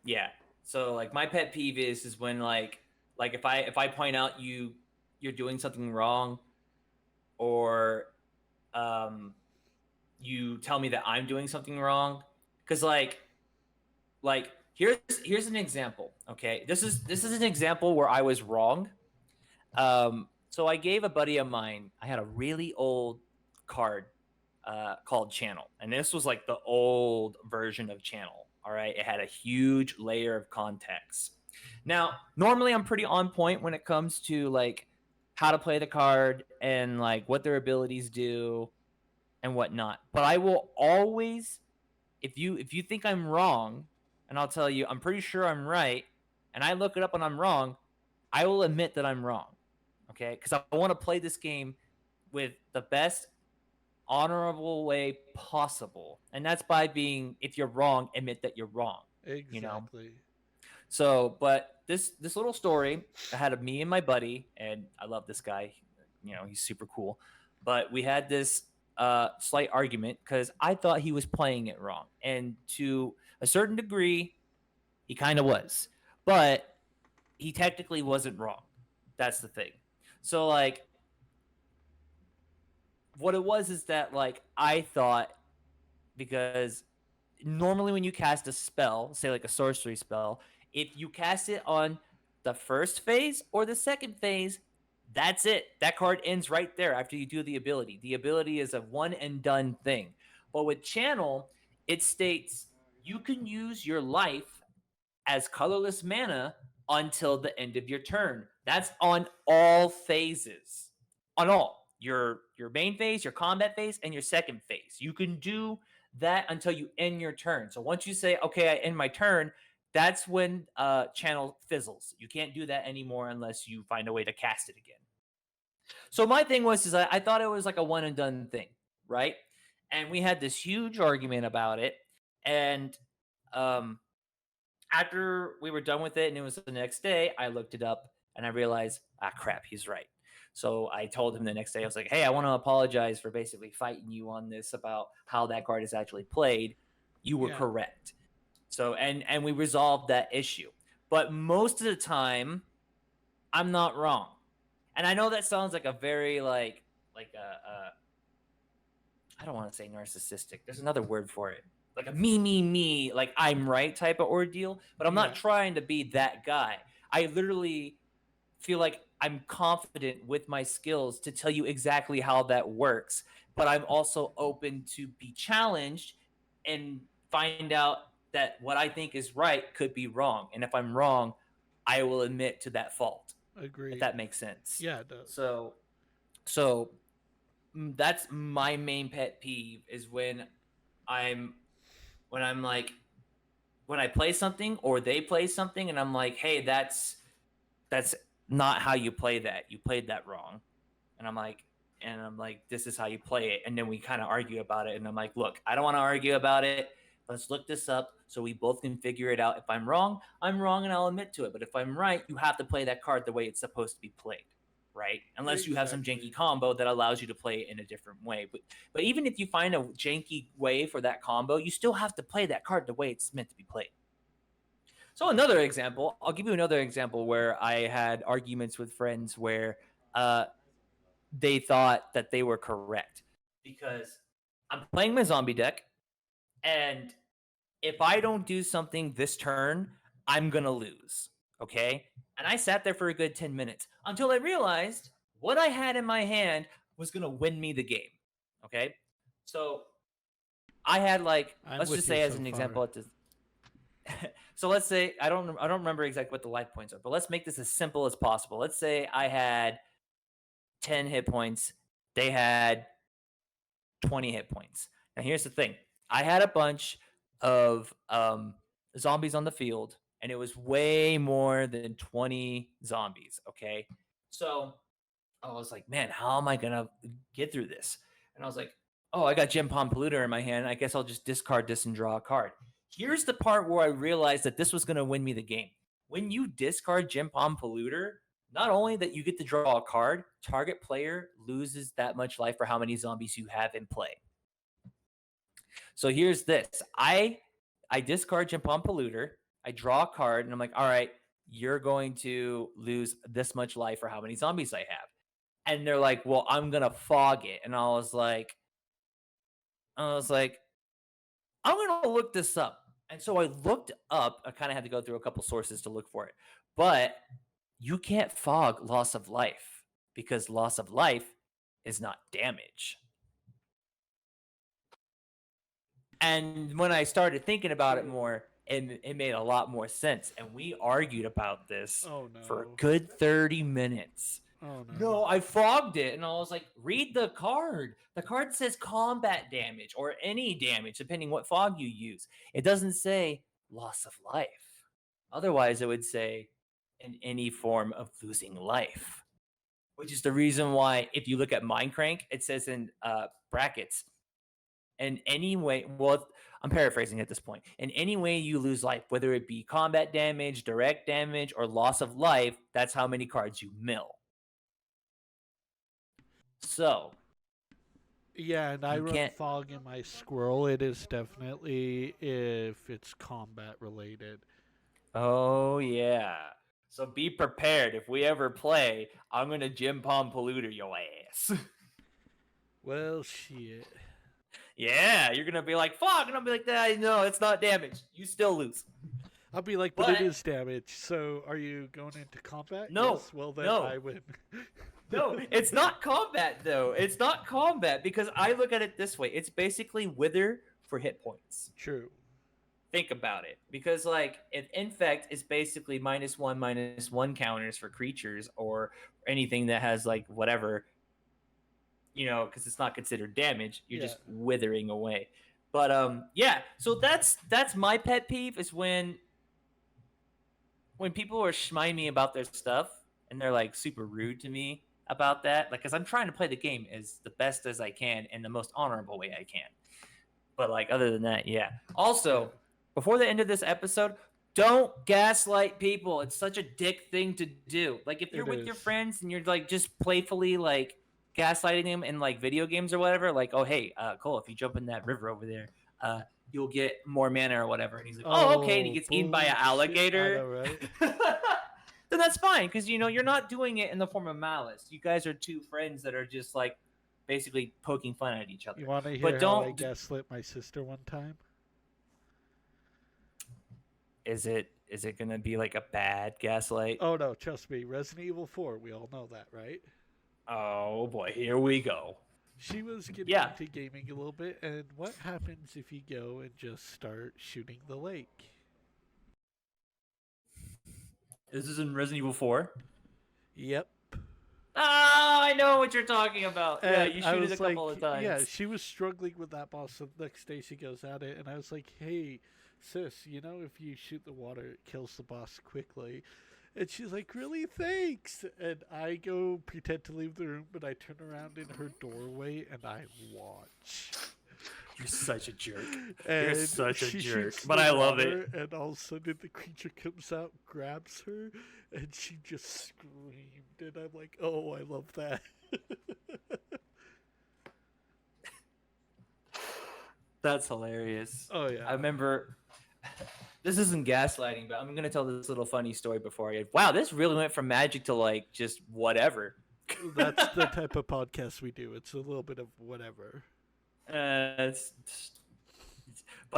Yeah. So my pet peeve is when if I point out you're doing something wrong, or um you tell me that I'm doing something wrong, because here's an example. Okay, this is an example where I was wrong. So I gave a buddy of mine. I had a really old card called Channel, and this was like the old version of Channel. All right, it had a huge layer of context. Now, normally I'm pretty on point when it comes to how to play the card and what their abilities do and whatnot. But I will always, if you think I'm wrong, and I'll tell you I'm pretty sure I'm right, and I look it up and I'm wrong, I will admit that I'm wrong. Okay? Because I want to play this game with the best honorable way possible. And that's by being, if you're wrong, admit that you're wrong. You know? Exactly. So, but this little story, I had me and my buddy, and I love this guy. You know, he's super cool. But we had this slight argument because I thought he was playing it wrong, and to a certain degree, he kind of was, but he technically wasn't wrong. That's the thing. So, like, what it was is that like I thought because normally when you cast a spell, say like a sorcery spell, if you cast it on the first phase or the second phase, that's it. That card ends right there after you do the ability. The ability is a one and done thing. But with channel, it states you can use your life as colorless mana until the end of your turn. That's on all phases. On all. Your main phase, your combat phase, and your second phase. You can do that until you end your turn. So once you say, okay, I end my turn, that's when channel fizzles. You can't do that anymore unless you find a way to cast it again. So my thing was is I thought it was like a one and done thing, right? And we had this huge argument about it. And um after we were done with it and it was the next day, I looked it up and I realized, ah, crap, he's right. So I told him the next day, I was like, hey, I want to apologize for basically fighting you on this about how that card is actually played. You were Yeah. correct. So, and we resolved that issue. But most of the time, I'm not wrong. And I know that sounds like a very like a I don't want to say narcissistic. There's another word for it. Like a me, like I'm right type of ordeal. But I'm Yeah. not trying to be that guy. I literally feel like I'm confident with my skills to tell you exactly how that works. But I'm also open to be challenged and find out that what I think is right could be wrong. And if I'm wrong, I will admit to that fault, if Agreed. that makes sense. Yeah, it does. So that's my main pet peeve is I'm when I'm like when I play something or they play something and I'm like, hey, that's not how you play that. You played that wrong. And I'm like, this is how you play it. And then we kind of argue about it. And I'm like, look, I don't want to argue about it. Let's look this up so we both can figure it out. If I'm wrong and I'll admit to it. But if I'm right, you have to play that card the way it's supposed to be played. Right? Unless you have some janky Exactly. combo that allows you to play it in a different way. But even if you find a janky way for that combo, you still have to play that card the way it's meant to be played. So another example, I'll give you another example where I had arguments with friends where they thought that they were correct because I'm playing my zombie deck, and if I don't do something this turn, I'm gonna lose. Okay, and I sat there for a good 10 minutes until I realized what I had in my hand was gonna win me the game. Okay, so I had like I'm let's just with you say as so an far. example at this. So let's say I don't remember exactly what the life points are, but let's make this as simple as possible. Let's say I had 10 hit points. They had 20 hit points. Now, here's the thing I had a bunch of zombies on the field, and it was way more than 20 zombies. Okay. So I was like, man, how am I going to get through this? And I was like, oh, I got Gem Palm Polluter in my hand. I guess I'll just discard this and draw a card. Here's the part where I realized that this was going to win me the game. When you discard Gem Palm Polluter, not only that you get to draw a card, target player loses that much life for how many zombies you have in play. So here's this. I discard Gem Palm Polluter. I draw a card, and I'm like, all right, you're going to lose this much life for how many zombies I have. And they're like, well, I'm gonna fog it. And I was like, I'm gonna look this up. And so I looked up. I kind of had to go through a couple sources to look for it, but you can't fog loss of life because loss of life is not damage. And when I started thinking about it more, it made a lot more sense. And we argued about this Oh for a no. good 30 minutes. Oh no. No, I fogged it. And I was like, read the card. The card says combat damage or any damage, depending what fog you use. It doesn't say loss of life. Otherwise, it would say in any form of losing life, which is the reason why if you look at Mindcrank, it says in brackets, in any way, well, I'm paraphrasing at this point, in any way you lose life, whether it be combat damage, direct damage, or loss of life, that's how many cards you mill. So Yeah, and I you run can't. fog in my squirrel. It is definitely if it's combat related. Oh yeah. So be prepared. If we ever play, I'm gonna Jim Palm Polluter your ass. Well, shit. Yeah, you're gonna be like, fuck, and I'll be like, nah, no, it's not damage. You still lose. I'll be like, but it But is damage. So are you going into combat? no, Yes. Well, then no, I win. no, it's not combat though. It's not combat because I look at it this way. It's basically wither for hit points. True. Think about it. Because like if infect is basically -1/-1 counters for creatures or anything that has like whatever, because it's not considered damage. You're Yeah. just withering away. But yeah. So that's my pet peeve is when people are schmine me about their stuff and they're like super rude to me about that. Like, because I'm trying to play the game as the best as I can in the most honorable way I can. But like other than that, yeah. Also, before the end of this episode, don't gaslight people. It's such a dick thing to do. Like if you're It with your is. friends and you're like just playfully like gaslighting them in like video games or whatever, like, oh hey, Cole, if you jump in that river over there, you'll get more mana or whatever. And he's like, oh okay, and he Oh, gets eaten by an bullshit. I know, alligator. right? Then that's fine because you're not doing it in the form of malice. You guys are two friends that are just like basically poking fun at each other. You want to But hear how I don't. gaslit my sister one time? Is it gonna be like a bad gaslight? Oh no, trust me. Resident Evil 4. We all know that, right? Oh boy, here we go. She was getting Yeah. into gaming a little bit, and what happens if you go and just start shooting the lake? This is in Resident Evil 4. Yep. Oh, I know what you're talking about. Yeah, And you I shoot it was a couple like, of times. yeah, she was struggling with that boss. So the next day she goes at it, and I was like, hey, sis, if you shoot the water, it kills the boss quickly. And she's like, really? Thanks. And I go pretend to leave the room, but I turn around in her doorway and I watch. You're such a jerk. And You're such a she jerk. shoots But the I love water, it. And all of a sudden, the creature comes out, grabs her, and she just screamed. And I'm like, oh, I love that. That's hilarious. Oh, yeah. I remember. This isn't gaslighting, but I'm gonna tell this little funny story before I. Wow, this really went from magic to like just whatever. That's the type of podcast we do. It's a little bit of whatever. But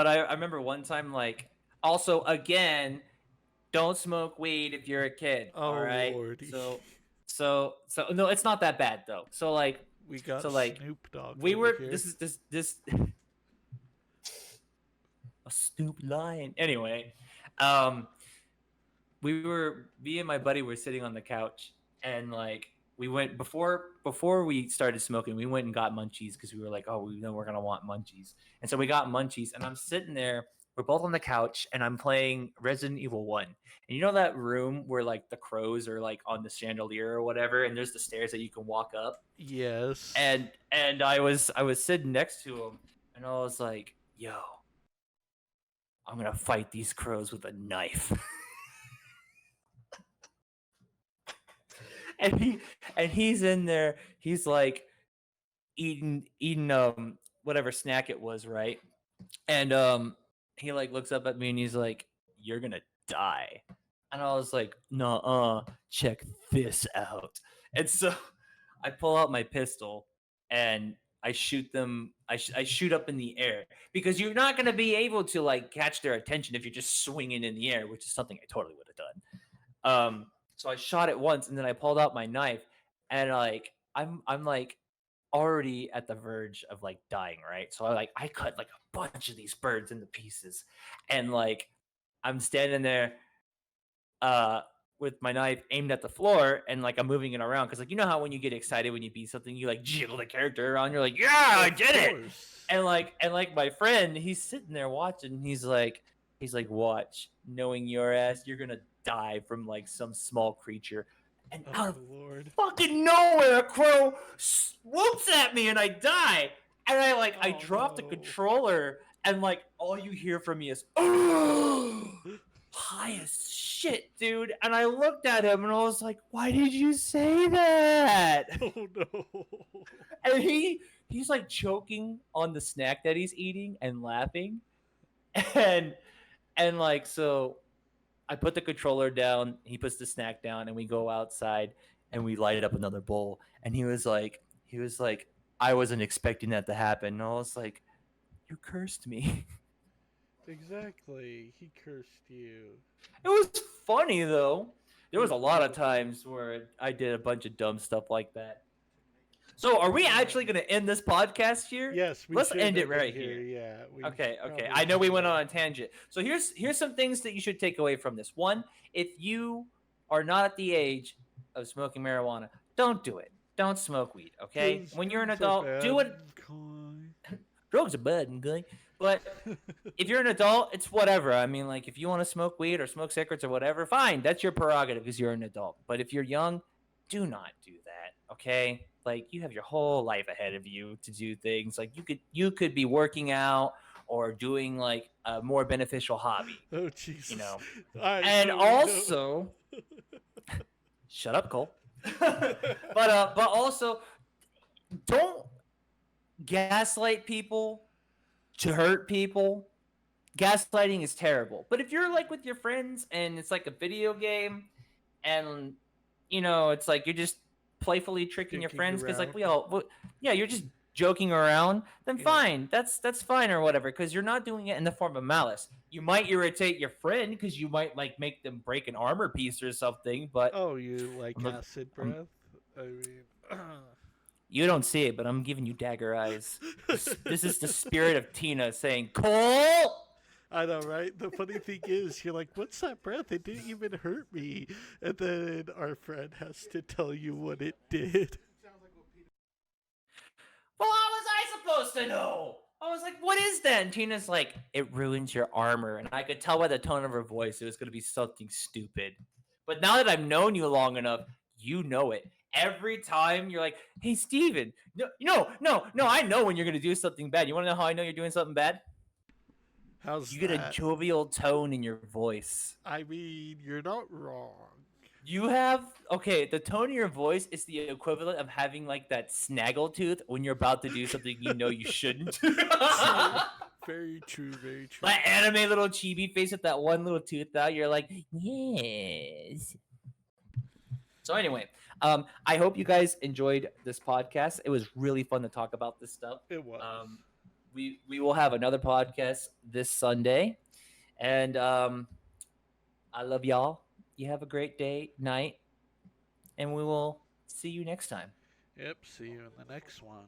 I remember one time, like, also again, don't smoke weed if you're a kid. Oh, all right. Lordy. So no, it's not that bad though. So like, We got like, Snoop Dogg. we over were. here. This. A Snoop Lion. Anyway, me and my buddy were sitting on the couch, and like we went before we started smoking, we went and got munchies because we were like, oh, we know we're gonna want munchies, and so we got munchies, and I'm sitting there. We're both on the couch, and I'm playing Resident Evil 1. And you know that room where like the crows are like on the chandelier or whatever, and there's the stairs that you can walk up. Yes. And I was sitting next to him, and I was like, yo, I'm gonna fight these crows with a knife. and he's in there, he's like eating whatever snack it was, right? And he like looks up at me and he's like, you're gonna die. And I was like, nuh-uh, check this out. And so I pull out my pistol and I shoot them. I shoot up in the air because you're not going to be able to like catch their attention if you're just swinging in the air, which is something I totally would have done. So I shot it once and then I pulled out my knife and like I'm like already at the verge of like dying, right? So I cut like a bunch of these birds into pieces, and like I'm standing there with my knife aimed at the floor and like I'm moving it around because like how when you get excited when you beat something you like jiggle the character around, you're like, yeah, I did it. And like my friend, he's sitting there watching, he's like, He's like, watch, knowing your ass, you're gonna die from like some small creature. And Oh out of Lord. fucking nowhere, a crow swoops at me and I die. And I Oh drop the no. controller and like all you hear from me is high as shit, dude. And I looked at him and I was like, why did you say that? Oh no. And he's like choking on the snack that he's eating and laughing. And like so I put the controller down, he puts the snack down, and we go outside and we light up another bowl. And he was like, I wasn't expecting that to happen. And I was like, you cursed me. Exactly. He cursed you. It was funny though. There It was was a lot of beautiful. times where I did a bunch of dumb stuff like that. So are we actually Um, going to end this podcast here? yes, we Let's should end it end it right here. here. Yeah, we Okay, okay. probably I know we should. went on a tangent. So here's some things that you should take away from this. One, if you are not at the age of smoking marijuana, don't do it. Don't smoke weed, okay? Cause When you're an drugs are adult, bad. do it. Kai. Drugs are bad, okay? But if you're an adult, it's whatever. I mean, like if you want to smoke weed or smoke cigarettes or whatever, fine. That's your prerogative because you're an adult. But if you're young, do not do that, okay? Like you have your whole life ahead of you to do things. Like you could be working out or doing like a more beneficial hobby, Oh you Jesus! know. All right, And so we know. also, shut up, Cole. But also don't gaslight people to hurt people. Gaslighting is terrible. But if you're like with your friends and it's like a video game and it's like you're just playfully tricking your Dicking friends because like around. yeah, you're just joking around, then Yeah. fine. That's fine or whatever because you're not doing it in the form of malice. You might irritate your friend because you might like make them break an armor piece or something, but Oh, you like I'm, acid I'm, breath? I mean, you don't see it, but I'm giving you dagger eyes. This is the spirit of Tina saying, Cole! I know, right? The funny thing is, you're like, "What's that breath? It didn't even hurt me," and then our friend has to tell you what it did. Well, how was I supposed to know? I was like, what is that? And Tina's like, it ruins your armor. And I could tell by the tone of her voice it was going to be something stupid. But now that I've known you long enough, you know it. Every time you're like, hey, Steven, no, I know when you're going to do something bad. You want to know how I know you're doing something bad? How's You get a that? jovial tone in your voice. I mean, you're not wrong. You have okay. The tone of your voice is the equivalent of having like that snaggle tooth when you're about to do something you know you shouldn't. True. Very true. Very true. That anime little chibi face with that one little tooth out. You're like, yes. So anyway, I hope you guys enjoyed this podcast. It was really fun to talk about this stuff. It was. We will have another podcast this Sunday, and I love y'all. You have a great day, night, and we will see you next time. Yep. See you in the next one.